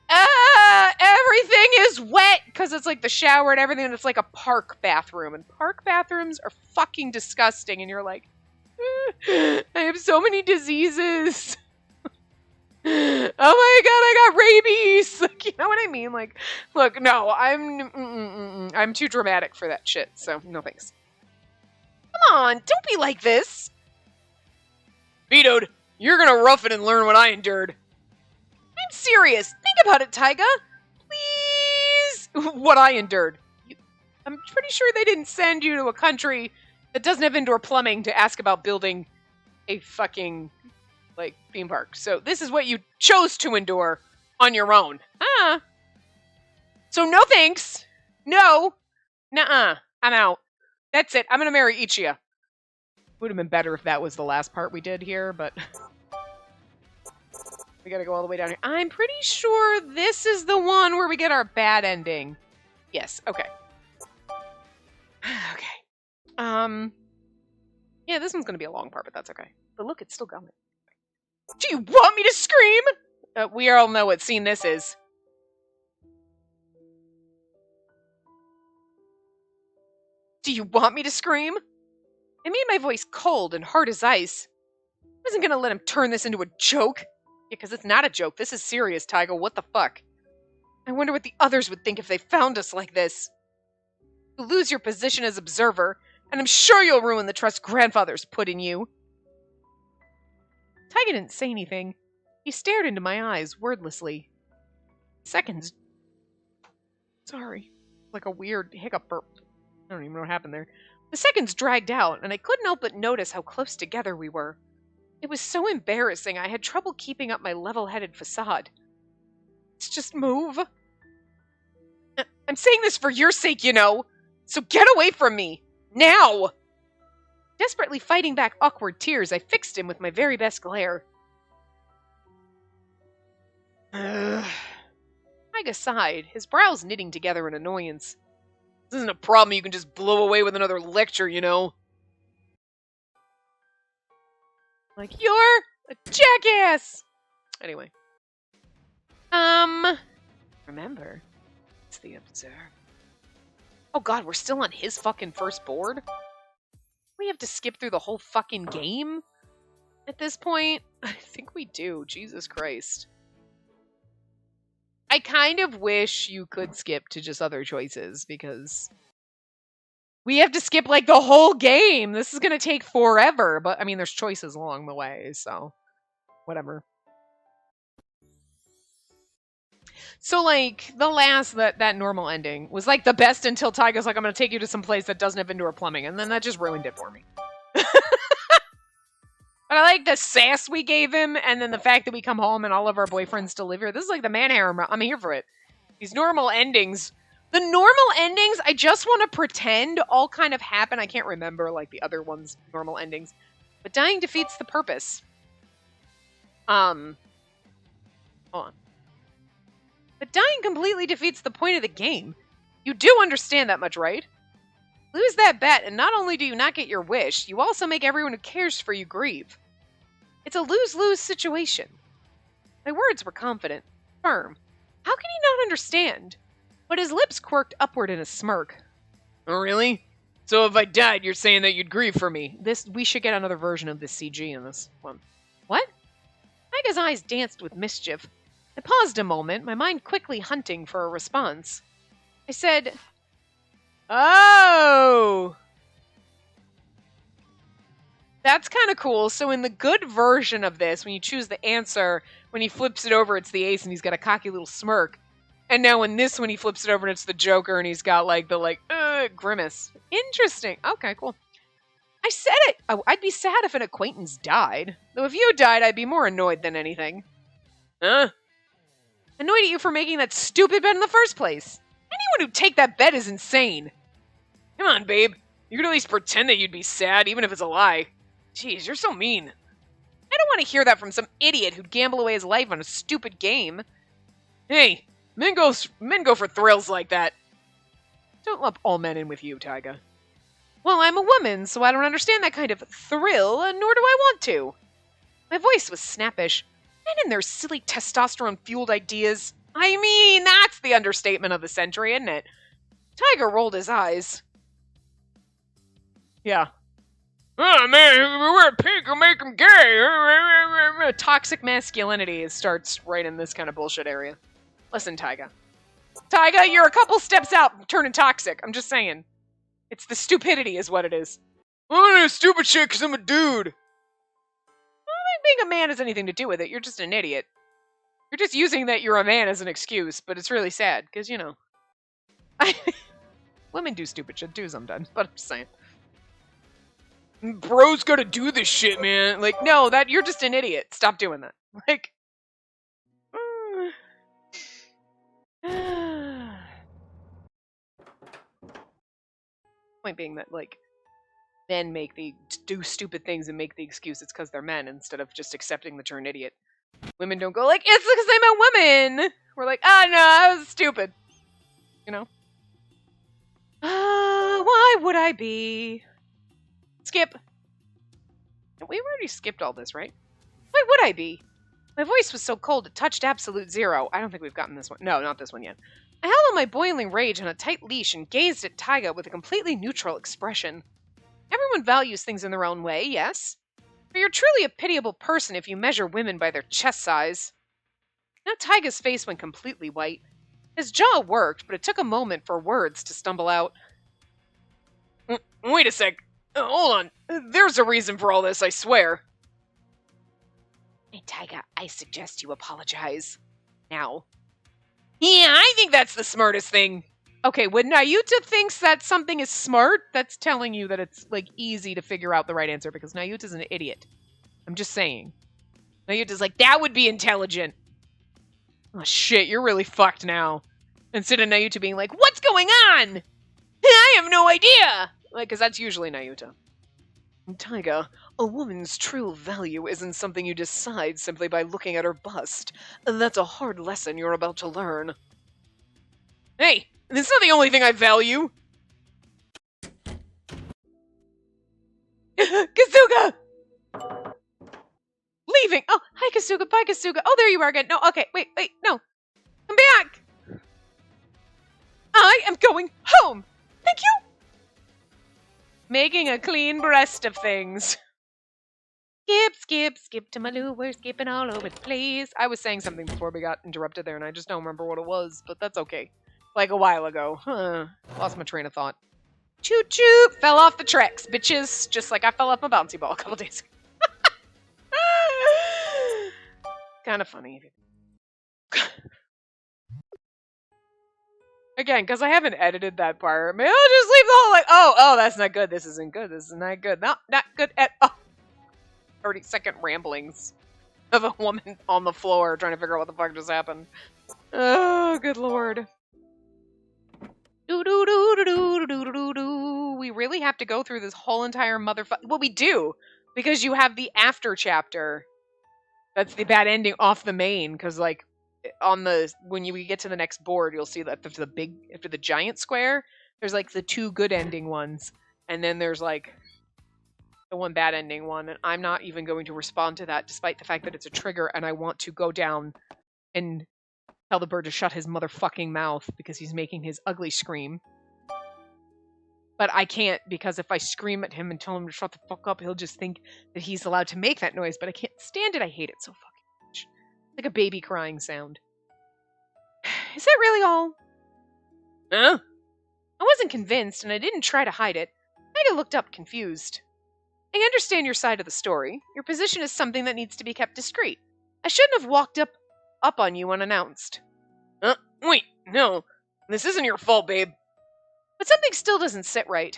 everything is wet, because it's like the shower and everything, and it's like a park bathroom, and park bathrooms are fucking disgusting, and you're like, I have so many diseases. Oh my god, I got rabies. Like, you know what I mean? Like, look, no, I'm too dramatic for that shit, so no thanks. Come on, don't be like this. Vetoed. You're gonna rough it and learn what I endured. I'm serious. Think about it, Taiga. Please. What I endured. I'm pretty sure they didn't send you to a country that doesn't have indoor plumbing to ask about building a fucking, like, theme park. So this is what you chose to endure on your own. So no thanks. No. Nuh-uh. I'm out. That's it. I'm gonna marry Ichiya. Would have been better if that was the last part we did here, but... we gotta go all the way down here. I'm pretty sure this is the one where we get our bad ending. Yes, okay. Okay. Yeah, this one's gonna be a long part, but that's okay. But look, it's still going. Do you want me to scream? We all know what scene this is. Do you want me to scream? It made my voice cold and hard as ice. I wasn't gonna let him turn this into a joke. Yeah, because it's not a joke. This is serious, Taiga. What the fuck? I wonder what the others would think if they found us like this. You'll lose your position as observer, and I'm sure you'll ruin the trust grandfather's put in you. Taiga didn't say anything. He stared into my eyes, wordlessly. Seconds. Sorry. Like a weird hiccup burp. I don't even know what happened there. The seconds dragged out, and I couldn't help but notice how close together we were. It was so embarrassing, I had trouble keeping up my level-headed facade. Let's just move. I'm saying this for your sake, you know. So get away from me. Now! Desperately fighting back awkward tears, I fixed him with my very best glare. Taiga sighed, his brows knitting together in annoyance. This isn't a problem you can just blow away with another lecture, you know. Like, you're a jackass! Anyway. Remember, it's the observer. Oh god, we're still on his fucking first board? We have to skip through the whole fucking game at this point? I think we do. Jesus Christ. I kind of wish you could skip to just other choices because we have to skip like the whole game. This is going to take forever, but I mean, there's choices along the way, so whatever. So like the last that normal ending was like the best until Tyga's like, I'm going to take you to some place that doesn't have indoor plumbing, and then that just ruined it for me. But I like the sass we gave him, and then the fact that we come home and all of our boyfriends still live here. This is like the man harem. I'm here for it. These normal endings. The normal endings, I just want to pretend all kind of happen. I can't remember like the other ones' normal endings. But dying defeats the purpose. Hold on. But dying completely defeats the point of the game. You do understand that much, right? Lose that bet, and not only do you not get your wish, you also make everyone who cares for you grieve. It's a lose-lose situation. My words were confident, firm. How can he not understand? But his lips quirked upward in a smirk. Oh, really? So if I died, you're saying that you'd grieve for me? We should get another version of this CG in this one. What? Tyga's eyes danced with mischief. I paused a moment, my mind quickly hunting for a response. I said, oh! That's kind of cool. So in the good version of this, when you choose the answer, when he flips it over, it's the ace and he's got a cocky little smirk. And now in this one, he flips it over and it's the Joker and he's got like the grimace. Interesting. Okay, cool. I said it. I'd be sad if an acquaintance died. Though if you died, I'd be more annoyed than anything. Huh? Annoyed at you for making that stupid bet in the first place. Anyone who'd take that bet is insane. Come on, babe. You could at least pretend that you'd be sad, even if it's a lie. Jeez, you're so mean. I don't want to hear that from some idiot who'd gamble away his life on a stupid game. Hey, men go for thrills like that. Don't lump all men in with you, Tyga. Well, I'm a woman, so I don't understand that kind of thrill, nor do I want to. My voice was snappish. Men and their silly testosterone-fueled ideas. I mean, that's the understatement of the century, isn't it? Tyga rolled his eyes. Yeah. Oh, man, wear pink will make him gay. Toxic masculinity starts right in this kind of bullshit area. Listen, Tyga. Tyga, you're a couple steps out from turning toxic. I'm just saying. It's the stupidity is what it is. Oh, stupid shit because I'm a dude. I don't think being a man has anything to do with it. You're just an idiot. You're just using that you're a man as an excuse, but it's really sad, because, you know. Women do stupid shit too sometimes, but I'm just saying. Bro's gotta do this shit, man. Like, no, you're just an idiot. Stop doing that. Like... Point being that, like, men do stupid things and make the excuse it's because they're men instead of just accepting that you're an idiot. Women don't go like, it's because I'm a woman! We're like, no, I was stupid. You know? Why would I be? Skip. We've already skipped all this, right? Why would I be? My voice was so cold it touched absolute zero. I don't think we've gotten this one. No, not this one yet. I held on my boiling rage on a tight leash and gazed at Tyga with a completely neutral expression. Everyone values things in their own way, yes? But you're truly a pitiable person if you measure women by their chest size. Now Tyga's face went completely white. His jaw worked, but it took a moment for words to stumble out. Wait a sec. Hold on. There's a reason for all this, I swear. Hey, Tyga, I suggest you apologize. Now. Yeah, I think that's the smartest thing. Okay, when Nayuta thinks that something is smart, that's telling you that it's, like, easy to figure out the right answer, because Nayuta's an idiot. I'm just saying. Nayuta's like, that would be intelligent. Oh, shit, you're really fucked now. Instead of Nayuta being like, what's going on? I have no idea! Like, because that's usually Nayuta. Tyga, a woman's true value isn't something you decide simply by looking at her bust. That's a hard lesson you're about to learn. Hey, it's not the only thing I value. Kasuga! Leaving! Oh, hi Kasuga, bye Kasuga. Oh, there you are again. No, okay, wait, no. I'm back! I am going home! Thank you! Making a clean breast of things. Skip to my loo, we're skipping all over the place. I was saying something before we got interrupted there, and I just don't remember what it was, but that's okay. Like a while ago. Lost my train of thought. Choo-choo! Fell off the tracks, bitches. Just like I fell off my bouncy ball a couple days ago. Kind of funny. Again, because I haven't edited that part. Maybe I'll just leave the whole like, oh, that's not good. This isn't good. This is not good. No, not good at all. 30-second ramblings of a woman on the floor trying to figure out what the fuck just happened. Oh, good lord. We really have to go through this whole entire motherfucker. Well, we do, because you have the after chapter. That's the bad ending off the main, because like on the when you get to the next board, you'll see that after the giant square, there's like the 2 good ending ones, and then there's like the 1 bad ending one, and I'm not even going to respond to that, despite the fact that it's a trigger, and I want to go down and tell the bird to shut his motherfucking mouth because he's making his ugly scream. But I can't, because if I scream at him and tell him to shut the fuck up, he'll just think that he's allowed to make that noise, but I can't stand it. I hate it so fucking much. It's like a baby crying sound. Is that really all? Huh? I wasn't convinced, and I didn't try to hide it. Tiga looked up, confused. I understand your side of the story. Your position is something that needs to be kept discreet. I shouldn't have walked up on you unannounced. Wait, no. This isn't your fault, babe. But something still doesn't sit right.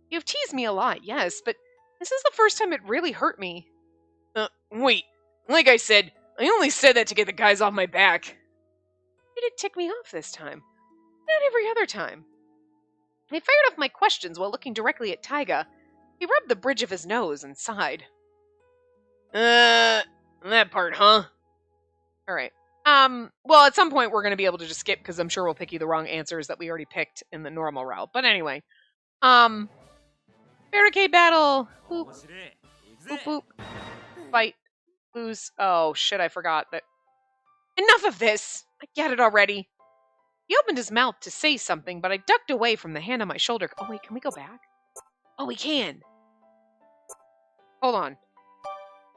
You've teased me a lot, yes, but this is the first time it really hurt me. Wait. Like I said, I only said that to get the guys off my back. You did tick me off this time. Not every other time. I fired off my questions while looking directly at Tiga. He rubbed the bridge of his nose and sighed. That part, huh? Alright. Well, at some point we're going to be able to just skip, because I'm sure we'll pick you the wrong answers that we already picked in the normal route. But anyway. Barricade battle! Boop. Boop, boop. Fight. Lose. Oh, shit, I forgot that. Enough of this! I get it already. He opened his mouth to say something, but I ducked away from the hand on my shoulder. Oh, wait, can we go back? Oh, we can. Hold on.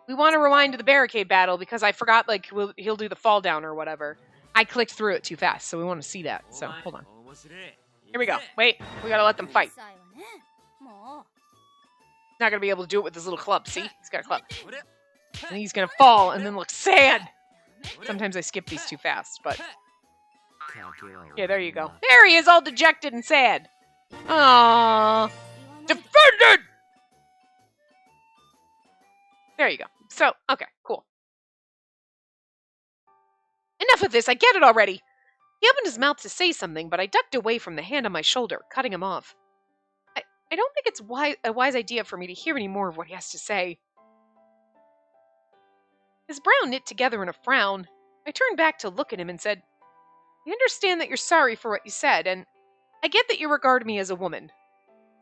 We want to rewind to the barricade battle because I forgot, like, he'll do the fall down or whatever. I clicked through it too fast, so we want to see that. So, hold on. Here we go. Wait, we gotta let them fight. He's not gonna be able to do it with his little club. See? He's got a club. And he's gonna fall and then look sad. Sometimes I skip these too fast, but... Yeah, there you go. There he is, all dejected and sad. Aww. Defended! There you go. So, okay, cool. Enough of this, I get it already. He opened his mouth to say something, but I ducked away from the hand on my shoulder, cutting him off. I don't think it's a wise idea for me to hear any more of what he has to say. His brow knit together in a frown. I turned back to look at him and said, I understand that you're sorry for what you said, and I get that you regard me as a woman.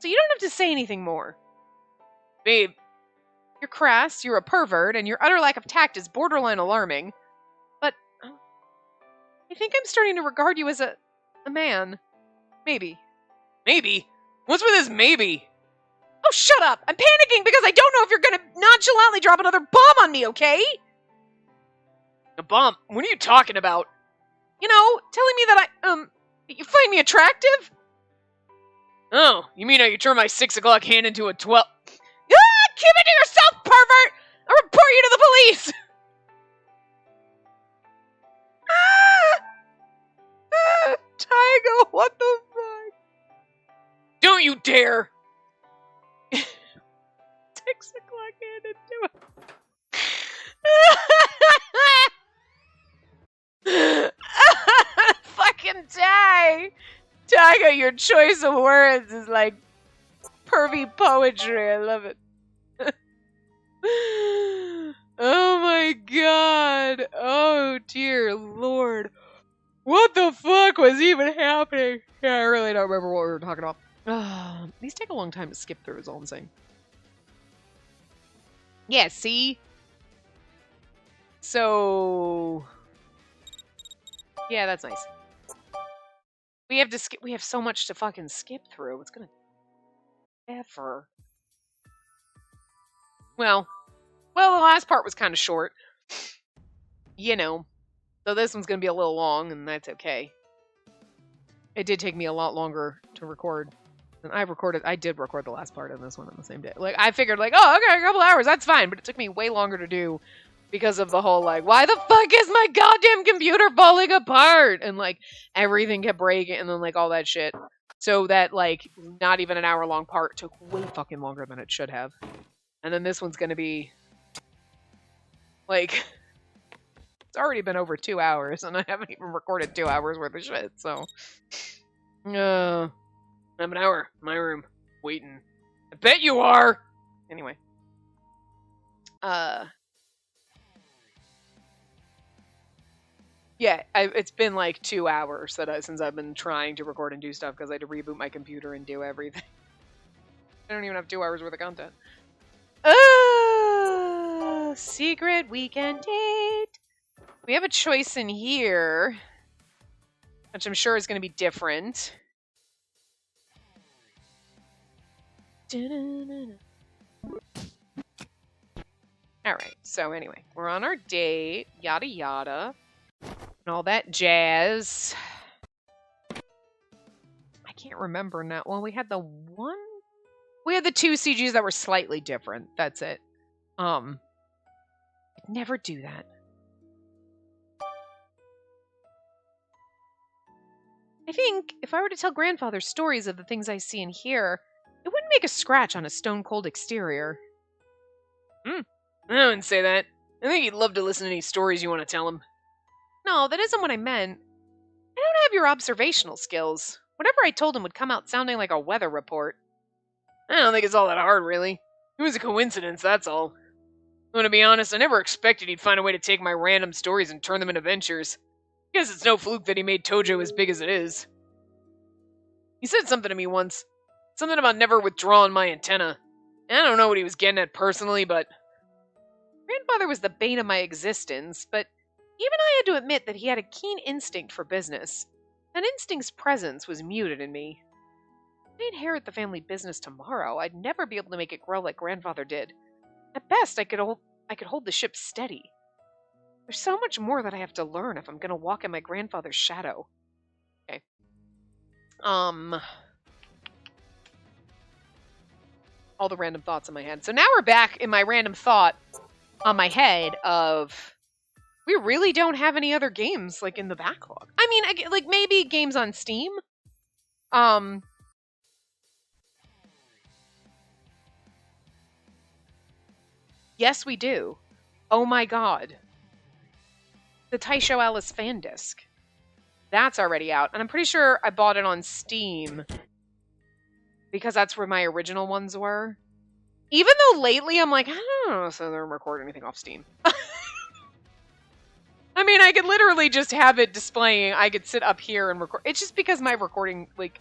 So you don't have to say anything more. Babe. You're crass, you're a pervert, and your utter lack of tact is borderline alarming. But I think I'm starting to regard you as a man. Maybe. Maybe? What's with this maybe? Oh, shut up! I'm panicking because I don't know if you're gonna nonchalantly drop another bomb on me, okay? A bomb? What are you talking about? You know, telling me that you find me attractive? Oh, you mean how you turn my 6 o'clock hand into a 12... Keep it to yourself, pervert! I'll report you to the police! Tiger, what the fuck? Don't you dare! 6 o'clock hand into it. Fucking die! Tiger, your choice of words is like pervy poetry. I love it. Oh my god. Oh dear lord. What the fuck was even happening? Yeah, I really don't remember what we were talking about. These take a long time to skip through is all I'm saying. Yeah, see? So... Yeah, that's nice. We have to skip. We have so much to fucking skip through. It's gonna ever. Well, the last part was kind of short. You know, so this one's gonna be a little long, and that's okay. It did take me a lot longer to record. And I did record the last part of this one on the same day. Like, I figured, like, oh, okay, a couple hours, that's fine. But it took me way longer to do because of the whole, like, why the fuck is my goddamn computer falling apart? And, like, everything kept breaking and then, like, all that shit. So that, like, not even an hour-long part took way fucking longer than it should have. And then this one's gonna be, like, it's already been over 2 hours, and I haven't even recorded 2 hours worth of shit, so. I'm an hour in my room, waiting. I bet you are! Anyway. Yeah, it's been like 2 hours since I've been trying to record and do stuff because I had to reboot my computer and do everything. I don't even have 2 hours worth of content. Secret weekend date. We have a choice in here, which I'm sure is going to be different. Alright, so anyway, we're on our date, yada yada, and all that jazz. I can't remember now. Well, we had the 2 CGs that were slightly different. That's it. I'd never do that. I think if I were to tell grandfather stories of the things I see and hear, it wouldn't make a scratch on a stone-cold exterior. I wouldn't say that. I think he'd love to listen to any stories you want to tell him. No, that isn't what I meant. I don't have your observational skills. Whatever I told him would come out sounding like a weather report. I don't think it's all that hard, really. It was a coincidence, that's all. I want to be honest, I never expected he'd find a way to take my random stories and turn them into ventures. Guess it's no fluke that he made Tojo as big as it is. He said something to me once. Something about never withdrawing my antenna. And I don't know what he was getting at personally, but... Grandfather was the bane of my existence, but even I had to admit that he had a keen instinct for business. That instinct's presence was muted in me. If I inherit the family business tomorrow, I'd never be able to make it grow like grandfather did. At best, I could hold the ship steady. There's so much more that I have to learn if I'm going to walk in my grandfather's shadow. Okay. All the random thoughts in my head. So now we're back in my random thought on my head of we really don't have any other games like in the backlog. I mean, like maybe games on Steam. Yes, we do. Oh my god. The Taisho Alice fan disc. That's already out. And I'm pretty sure I bought it on Steam because that's where my original ones were. Even though lately I'm like, I don't know if they're recording anything off Steam. I mean, I could literally just have it displaying. I could sit up here and record. It's just because my recording, like,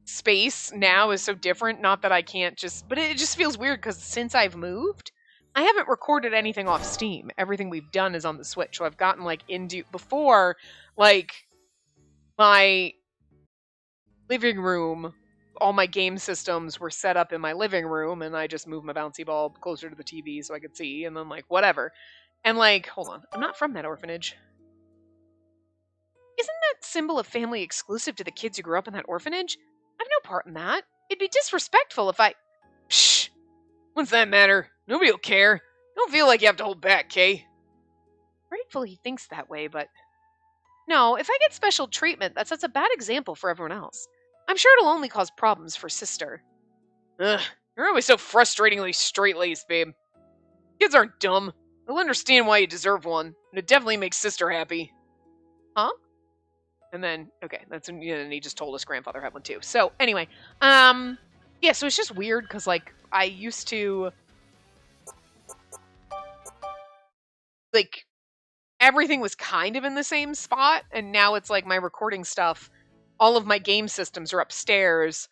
space now is so different. Not that I can't just, but it just feels weird because since I've moved, I haven't recorded anything off Steam. Everything we've done is on the Switch. So I've gotten, like, before, like, my living room, all my game systems were set up in my living room, and I just moved my bouncy ball closer to the TV so I could see, and then, like, whatever. And, like, hold on. I'm not from that orphanage. Isn't that symbol of family exclusive to the kids who grew up in that orphanage? I've no part in that. It'd be disrespectful if I... Shh! What's that matter? Nobody will care. Don't feel like you have to hold back, Kay. Grateful he thinks that way, but... No, if I get special treatment, that sets a bad example for everyone else. I'm sure it'll only cause problems for Sister. Ugh, you're always so frustratingly straight-laced, babe. Kids aren't dumb. They'll understand why you deserve one, and it definitely makes Sister happy. Huh? And then, okay, and he just told us grandfather had one too. So, anyway, yeah, so it's just weird, because, like, I used to, like, everything was kind of in the same spot, and now it's, like, my recording stuff, all of my game systems are upstairs,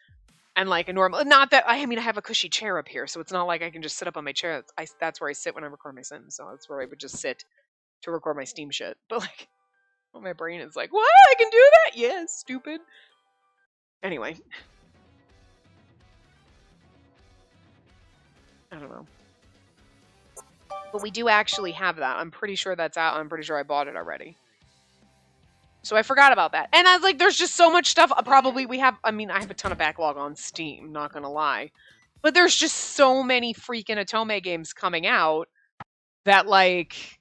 and, like, a normal, not that, I mean, I have a cushy chair up here, so it's not like I can just sit up on my chair. That's where I sit when I record my Sims, so that's where I would just sit to record my Steam shit. But like, my brain is like, what? I can do that? Yeah, stupid. Anyway. I don't know. But we do actually have that. I'm pretty sure that's out. I'm pretty sure I bought it already. So I forgot about that. And I was like, there's just so much stuff. Probably we have, I mean, I have a ton of backlog on Steam, not gonna lie. But there's just so many freaking Otome games coming out that, like,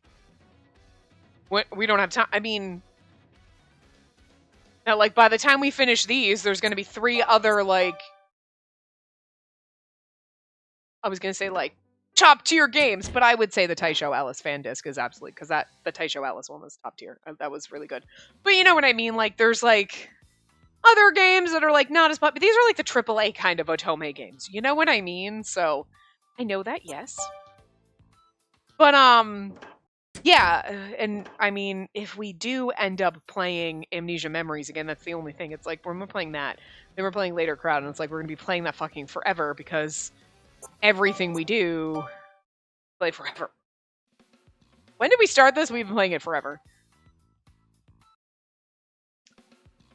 we don't have time. I mean, that, like, by the time we finish these, there's gonna be 3 other, like, I was gonna say, like, top tier games, but I would say the Taisho Alice fan disc is absolutely, because the Taisho Alice one was top tier. That was really good. But you know what I mean? Like, there's like other games that are like not as popular. These are like the AAA kind of Otome games. You know what I mean? So I know that, yes. But yeah, and I mean, if we do end up playing Amnesia Memories again, that's the only thing. It's like when we're playing that, then we're playing Later Crowd, and it's like we're gonna be playing that fucking forever because everything we do, play forever. When did we start this? We've been playing it forever.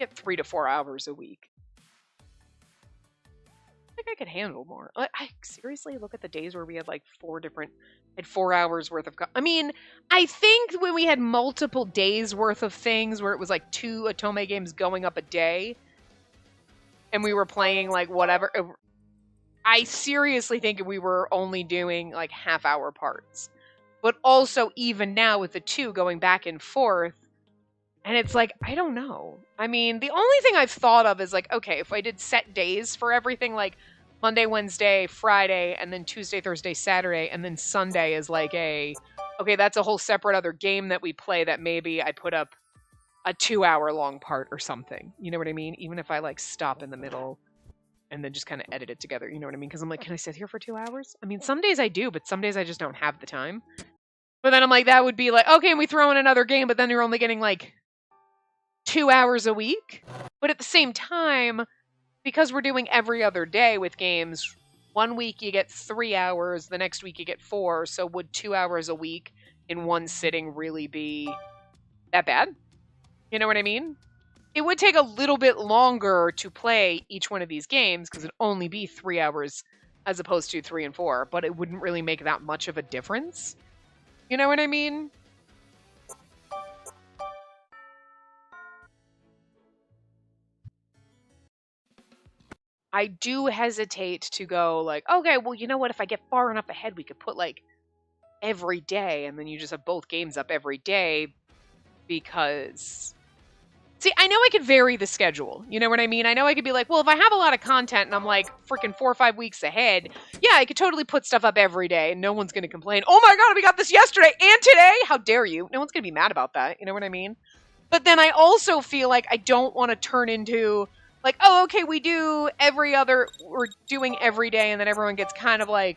Get 3 to 4 hours a week. I think I could handle more. I seriously look at the days where we had like 4 hours worth of. I mean, I think when we had multiple days worth of things where it was like 2 Otome games going up a day, and we were playing like whatever. I seriously think we were only doing like half-hour parts. But also, even now with the 2 going back and forth, and it's like, I don't know. I mean, the only thing I've thought of is like, okay, if I did set days for everything, like Monday, Wednesday, Friday, and then Tuesday, Thursday, Saturday, and then Sunday is like okay, that's a whole separate other game that we play that maybe I put up a 2-hour-long part or something. You know what I mean? Even if I like stop in the middle and then just kind of edit it together, you know what I mean? Because I'm like, can I sit here for 2 hours? I mean, some days I do, but some days I just don't have the time. But then I'm like, that would be like, okay, and we throw in another game, but then you're only getting like 2 hours a week. But at the same time, because we're doing every other day with games, one week you get 3 hours, the next week you get 4. So would 2 hours a week in one sitting really be that bad? You know what I mean? It would take a little bit longer to play each one of these games because it'd only be 3 hours as opposed to 3 and 4, but it wouldn't really make that much of a difference. You know what I mean? I do hesitate to go like, okay, well, you know what? If I get far enough ahead, we could put like every day, and then you just have both games up every day because... See, I know I could vary the schedule. You know what I mean? I know I could be like, well, if I have a lot of content and I'm like freaking 4 or 5 weeks ahead, yeah, I could totally put stuff up every day and no one's going to complain. Oh my God, we got this yesterday and today. How dare you? No one's going to be mad about that. You know what I mean? But then I also feel like I don't want to turn into like, oh, okay, we're doing every day, and then everyone gets kind of like,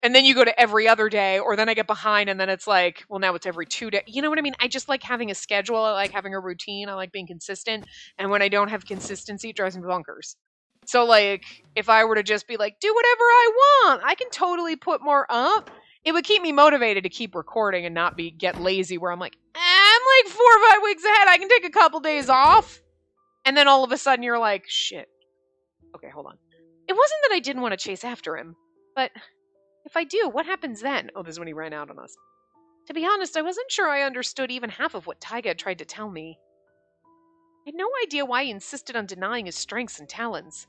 and then you go to every other day, or then I get behind, and then it's like, well, now it's every 2 days. You know what I mean? I just like having a schedule. I like having a routine. I like being consistent. And when I don't have consistency, it drives me bonkers. So, like, if I were to just be like, do whatever I want, I can totally put more up. It would keep me motivated to keep recording and not get lazy where I'm like, I'm like 4 or 5 weeks ahead. I can take a couple days off. And then all of a sudden you're like, shit. Okay, hold on. It wasn't that I didn't want to chase after him, but... if I do, what happens then? Oh, this is when he ran out on us. To be honest, I wasn't sure I understood even half of what Taiga tried to tell me. I had no idea why he insisted on denying his strengths and talents.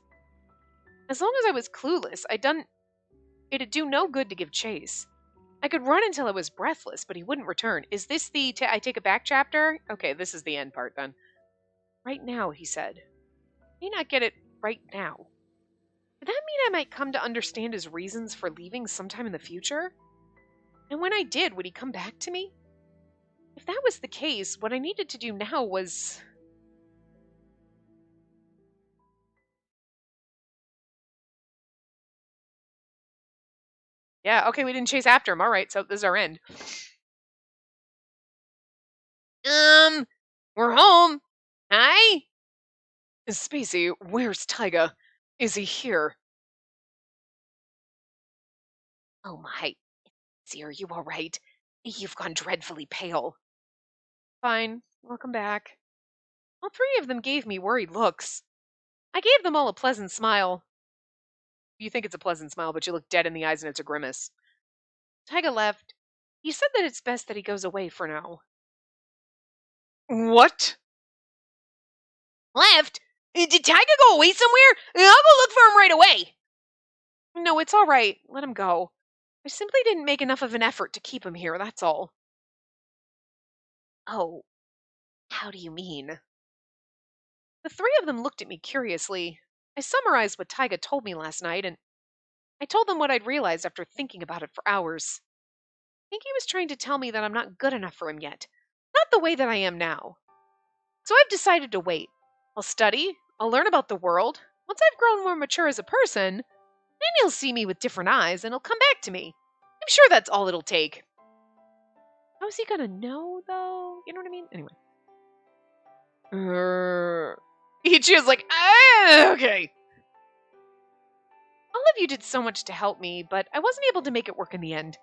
As long as I was clueless, it'd do no good to give chase. I could run until I was breathless, but he wouldn't return. Is this the I take it back chapter? Okay, this is the end part then. Right now, he said. I may not get it right now. Did that mean I might come to understand his reasons for leaving sometime in the future? And when I did, would he come back to me? If that was the case, what I needed to do now was... Yeah, okay, we didn't chase after him. Alright, so this is our end. We're home. Hi? Spacey, where's Taiga? Is he here? Oh my. Are you alright? You've gone dreadfully pale. Fine, welcome back. All three of them gave me worried looks. I gave them all a pleasant smile. You think it's a pleasant smile, but you look dead in the eyes and it's a grimace. Taiga left. He said that it's best that he goes away for now. What? Left? Did Taiga go away somewhere? I'll go look for him right away. No, it's all right. Let him go. I simply didn't make enough of an effort to keep him here, that's all. Oh, how do you mean? The three of them looked at me curiously. I summarized what Taiga told me last night, and I told them what I'd realized after thinking about it for hours. I think he was trying to tell me that I'm not good enough for him yet. Not the way that I am now. So I've decided to wait. I'll study, I'll learn about the world. Once I've grown more mature as a person, then he'll see me with different eyes and he'll come back to me. I'm sure that's all it'll take. How's he gonna know, though? You know what I mean? Anyway. Ichiyo's like, okay. All of you did so much to help me, but I wasn't able to make it work in the end.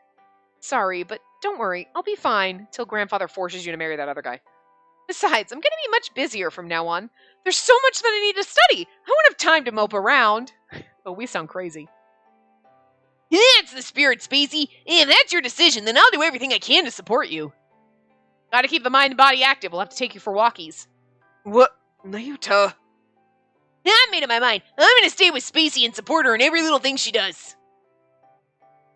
Sorry, but don't worry. I'll be fine till grandfather forces you to marry that other guy. Besides, I'm going to be much busier from now on. There's so much that I need to study. I won't have time to mope around. Oh, we sound crazy. That's the spirit, Spacey. If that's your decision, then I'll do everything I can to support you. Gotta keep the mind and body active. We'll have to take you for walkies. What? Nayuta. I made up my mind. I'm gonna stay with Spacey and support her in every little thing she does.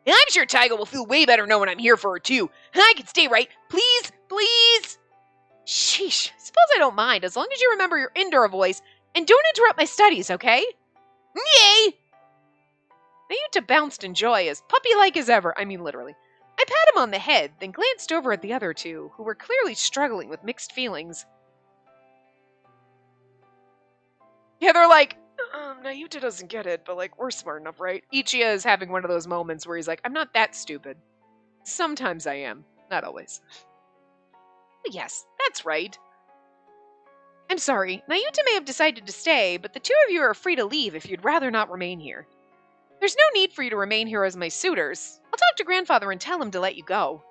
I'm sure Taiga will feel way better knowing I'm here for her, too. I can stay, right? Please, please. Sheesh. Suppose I don't mind, as long as you remember your Indra voice and don't interrupt my studies, okay? Yay! Nayuta bounced in joy, as puppy-like as ever. I mean, literally. I pat him on the head, then glanced over at the other two, who were clearly struggling with mixed feelings. Yeah, they're like, Nayuta doesn't get it, but like, we're smart enough, right? Ichiya is having one of those moments where he's like, I'm not that stupid. Sometimes I am. Not always. Yes, that's right. I'm sorry, Nayuta may have decided to stay, but the two of you are free to leave if you'd rather not remain here. There's no need for you to remain here as my suitors. I'll talk to grandfather and tell him to let you go.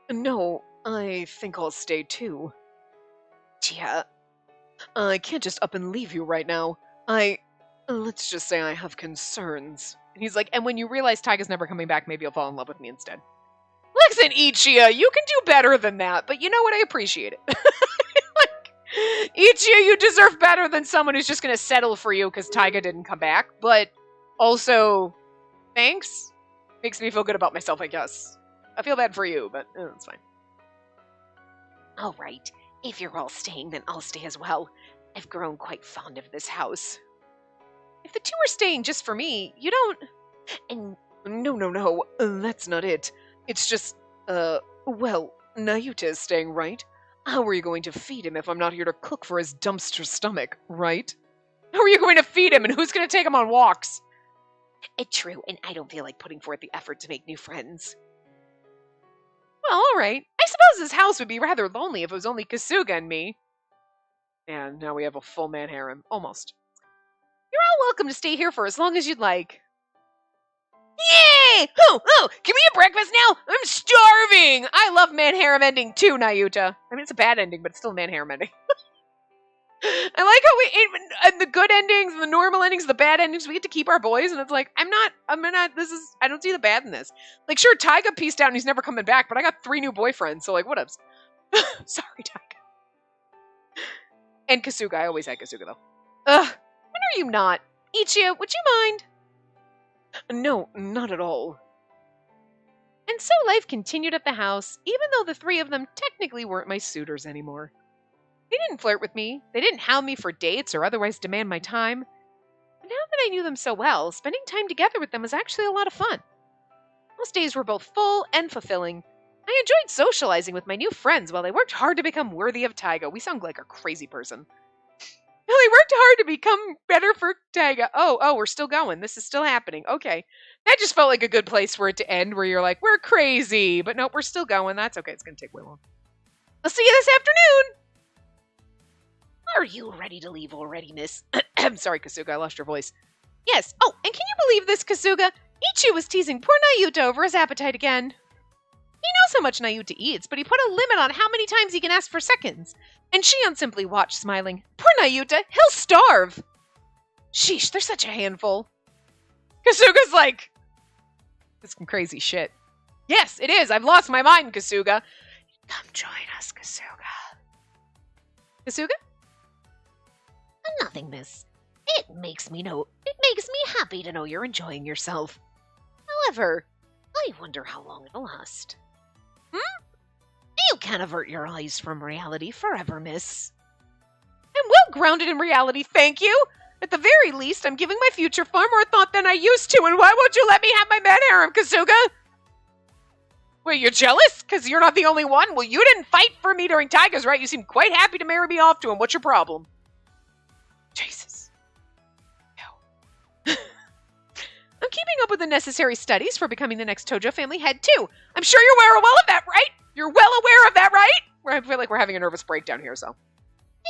No, I think I'll stay too. Yeah, I can't just up and leave you right now. Let's just say I have concerns. And he's like, and when you realize Taiga's never coming back, maybe you'll fall in love with me instead. Listen, Ichiya, you can do better than that, but you know what? I appreciate it. Like, Ichiya, you deserve better than someone who's just going to settle for you because Taiga didn't come back, but also, thanks. Makes me feel good about myself, I guess. I feel bad for you, but it's fine. All right. If you're all staying, then I'll stay as well. I've grown quite fond of this house. If the two are staying just for me, you don't... And No, that's not it. It's just, well, Nayuta is staying, right? How are you going to feed him if I'm not here to cook for his dumpster stomach, right? How are you going to feed him, and who's going to take him on walks? it's true, and I don't feel like putting forth the effort to make new friends. Well, all right. I suppose this house would be rather lonely if it was only Kasuga and me. And now we have a full man harem. Almost. You're all welcome to stay here for as long as you'd like. Yay! Oh, give me a breakfast now! I'm starving! I love man harem ending too, Nayuta. I mean, it's a bad ending, but it's still a man harem ending. I like how and the good endings, and the normal endings, the bad endings, we get to keep our boys, and it's like, I don't see the bad in this. Like, sure, Taiga pieced out and he's never coming back, but I got 3 new boyfriends, so like, whatevs. Sorry, Taiga. And Kasuga, I always had Kasuga, though. When are you not? Ichiya, would you mind? No, not at all. And so life continued at the house, even though the 3 of them technically weren't my suitors anymore. They didn't flirt with me, they didn't hound me for dates or otherwise demand my time. But now that I knew them so well, spending time together with them was actually a lot of fun. Those days were both full and fulfilling. I enjoyed socializing with my new friends while they worked hard to become worthy of Taiga. We sound like a crazy person. Well, they worked hard to become better for Taiga. Oh, we're still going. This is still happening. Okay. That just felt like a good place for it to end, where you're like, we're crazy. But nope, we're still going. That's okay. It's going to take way long. I'll see you this afternoon. Are you ready to leave already, miss? I'm sorry, Kasuga. I lost your voice. Yes. Oh, and can you believe this, Kasuga? Ichi was teasing poor Nayuta over his appetite again. He knows how much Nayuta eats, but he put a limit on how many times he can ask for seconds. And Shion simply watched, smiling. Poor Nayuta, he'll starve. Sheesh, they're such a handful. Kasuga's like, that's some crazy shit. Yes, it is. I've lost my mind, Kasuga. Come join us, Kasuga. Kasuga? Nothing, miss. It makes me happy to know you're enjoying yourself. However, I wonder how long it'll last. You can't avert your eyes from reality forever, miss. I'm well grounded in reality, thank you. At the very least, I'm giving my future far more thought than I used to, and why won't you let me have my man harem, Kasuga? Wait, you're jealous? Because you're not the only one? Well, you didn't fight for me during Taiga's, right? You seemed quite happy to marry me off to him. What's your problem? Jesus. No. I'm keeping up with the necessary studies for becoming the next Tojo family head, too. I'm sure you're well aware of that, right? You're well aware of that, right? I feel like we're having a nervous breakdown here, so.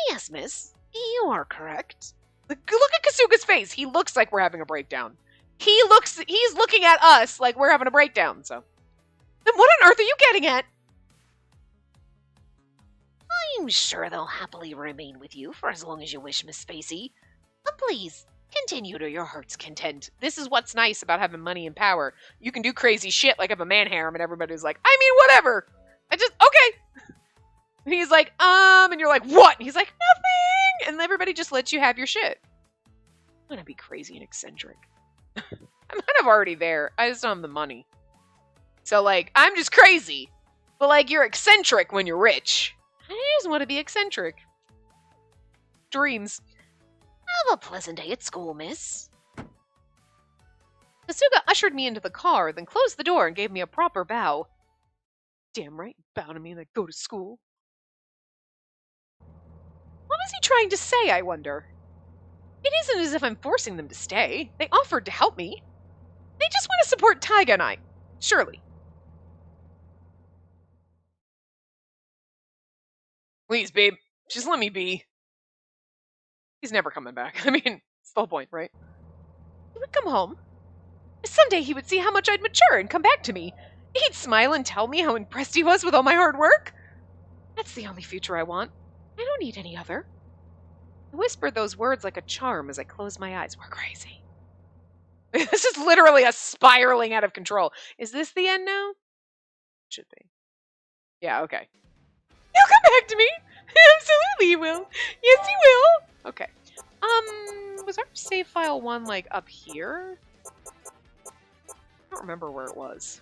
Yes, miss. You are correct. Look at Kasuga's face. He looks like we're having a breakdown. He's looking at us like we're having a breakdown, so. Then what on earth are you getting at? I'm sure they'll happily remain with you for as long as you wish, Miss Spacey. But please, continue to your heart's content. This is what's nice about having money and power. You can do crazy shit like have a man harem and everybody's like, I mean, whatever. Okay. And he's like, and you're like, what? And he's like, nothing. And everybody just lets you have your shit. I'm gonna be crazy and eccentric. I'm kind of already there. I just don't have the money. So, like, I'm just crazy. But, like, you're eccentric when you're rich. I just want to be eccentric. Dreams. Have a pleasant day at school, miss. Kasuga ushered me into the car, then closed the door and gave me a proper bow. Damn right, bow to me and I go to school. What was he trying to say, I wonder? It isn't as if I'm forcing them to stay. They offered to help me. They just want to support Taiga and I. Surely. Please, babe, just let me be. He's never coming back. I mean, it's the whole point, right? He would come home. Someday he would see how much I'd mature and come back to me. He'd smile and tell me how impressed he was with all my hard work. That's the only future I want. I don't need any other. I whispered those words like a charm as I closed my eyes. We're crazy. This is literally a spiraling out of control. Is this the end now? Should be. Yeah, okay. He'll come back to me. Absolutely he will. Yes, he will. Okay. Was our save file one, like, up here? I don't remember where it was.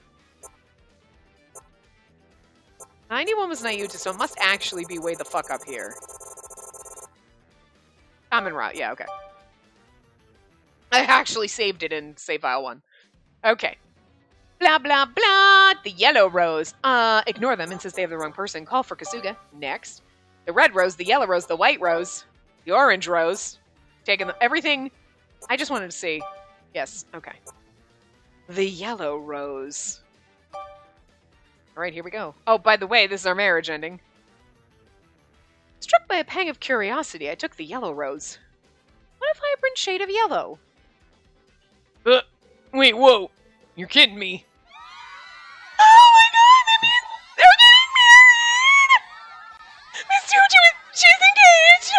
91 was Nayuta, so it must actually be way the fuck up here. Common route, yeah, okay. I actually saved it in save file 1. Okay. Blah, blah, blah. The yellow rose. Ignore them and since they have the wrong person. Call for Kasuga. Next. The red rose, the yellow rose, the white rose, the orange rose. Taking everything. I just wanted to see. Yes, okay. The yellow rose. Alright, here we go. Oh, by the way, this is our marriage ending. Struck by a pang of curiosity, I took the yellow rose. What a vibrant shade of yellow. Wait, whoa. You're kidding me. Oh my god, that means they're getting married! Miss Jojo, she's engaged!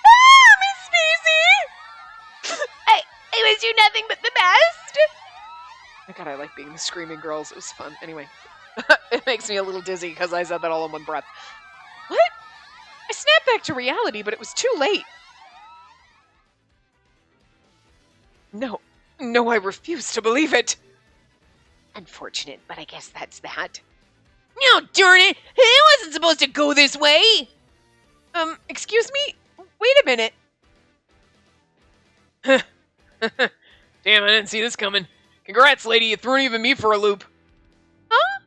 Ah, Miss Spacey! I wish you nothing but the best! My god, I like being the screaming girls. It was fun. Anyway. It makes me a little dizzy because I said that all in one breath. What? I snapped back to reality, but it was too late. No, I refuse to believe it. Unfortunate, but I guess that's that. No, darn it! It wasn't supposed to go this way! Excuse me? Wait a minute. Damn, I didn't see this coming. Congrats, lady, you threw even me for a loop. Huh?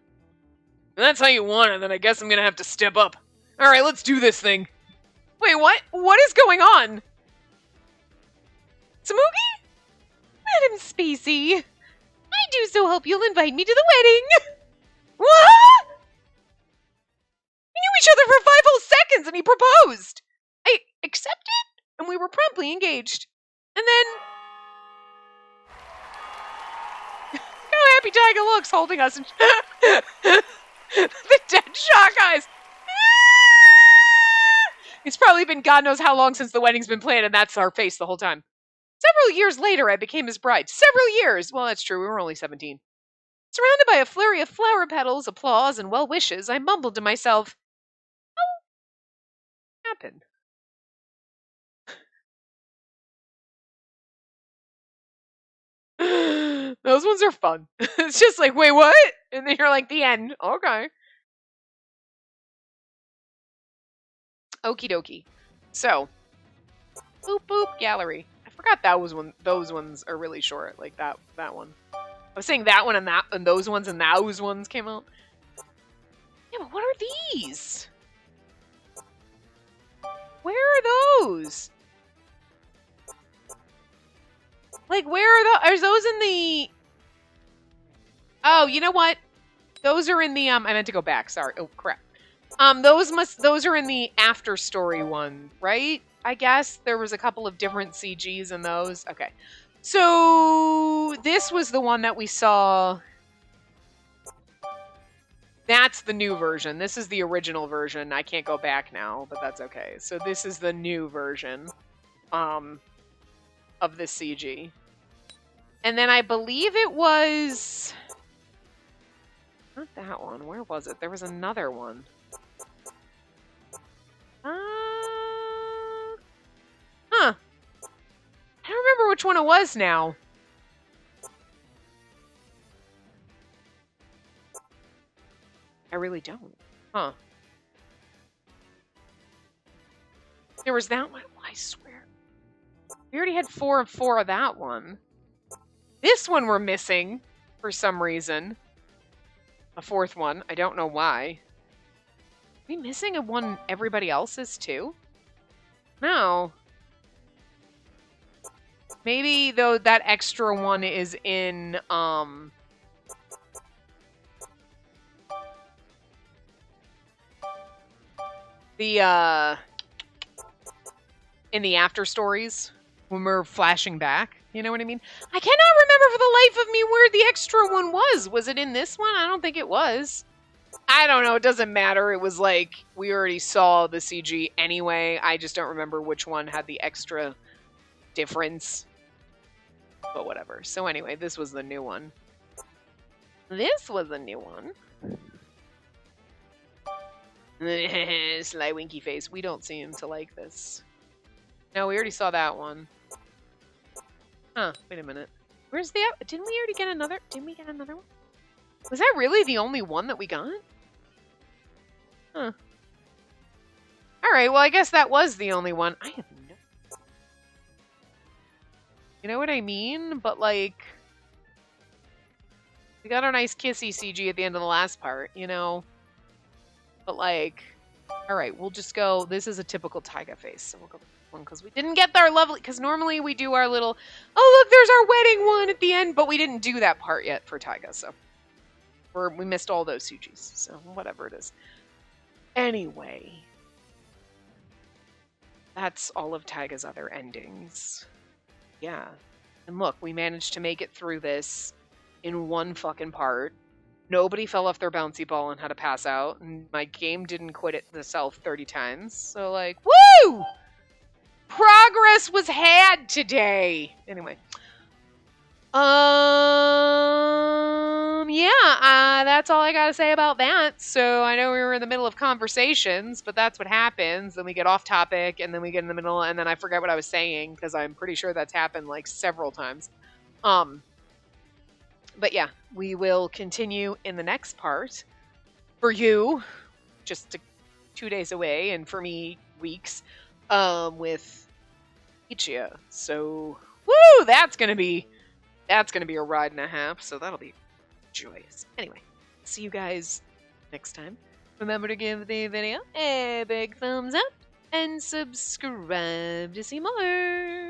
If that's how you want it, then I guess I'm gonna have to step up. Alright, let's do this thing. Wait, what? What is going on? Tsumugi? Madam Spacey, I do so hope you'll invite me to the wedding. What? We knew each other for 5 whole seconds and he proposed. I accepted and we were promptly engaged. And then... How happy Taiga looks holding us. And The dead shock eyes. It's probably been God knows how long since the wedding's been planned, and that's our face the whole time. Several years later, I became his bride. Several years! Well, that's true. We were only 17. Surrounded by a flurry of flower petals, applause, and well wishes, I mumbled to myself, "What happened?" Those ones are fun. It's just like, wait, what? And then you're like, the end. Okay. Okie dokie. So, boop boop gallery. I forgot that was one. Those ones are really short. Like that one. I was saying that one and those ones and those ones came out. Yeah, but what are these? Where are those? Like, where are those in the... Oh, you know what? Those are in the, I meant to go back, sorry. Oh, crap. Those are in the after story one, right? I guess there was a couple of different CGs in those. Okay. So, this was the one that we saw. That's the new version. This is the original version. I can't go back now, but that's okay. So this is the new version, of the CG. And then I believe it was... Not that one. Where was it? There was another one. Huh. I don't remember which one it was now. I really don't. Huh. There was that one. I swear. We already had 4 of 4 of that one. This one we're missing for some reason. A 4th one. I don't know why. Are we missing a one everybody else is too? No. Maybe though that extra one is in in the after stories when we're flashing back. You know what I mean? I cannot remember for the life of me where the extra one was. Was it in this one? I don't think it was. I don't know. It doesn't matter. It was like we already saw the CG anyway. I just don't remember which one had the extra difference. But whatever. So anyway, this was the new one. This was the new one. Sly winky face. We don't seem to like this. No, we already saw that one. Huh, wait a minute. Where's the... Didn't we already get another... Didn't we get another one? Was that really the only one that we got? Huh. Alright, well I guess that was the only one. I have no... You know what I mean? But like... We got our nice kissy CG at the end of the last part, you know? But like... Alright, we'll just go... This is a typical Taiga face, so we'll go... Because we didn't get our lovely... Because normally we do our little... Oh, look, there's our wedding one at the end. But we didn't do that part yet for Taiga, so... We missed all those Sujis. So, whatever it is. Anyway. That's all of Taiga's other endings. Yeah. And look, we managed to make it through this in one fucking part. Nobody fell off their bouncy ball and had to pass out. And my game didn't quit itself 30 times. So, like, woo! Progress was had today. Anyway. Yeah, that's all I gotta say about that. So I know we were in the middle of conversations, but that's what happens. Then we get off topic, and then we get in the middle, and then I forget what I was saying, because I'm pretty sure that's happened, like, several times. But yeah, we will continue in the next part. For you, just 2 days away, and for me, weeks, with Ichia. So, woo! That's gonna be a ride and a half, so that'll be joyous. Anyway, see you guys next time. Remember to give the video a big thumbs up and subscribe to see more.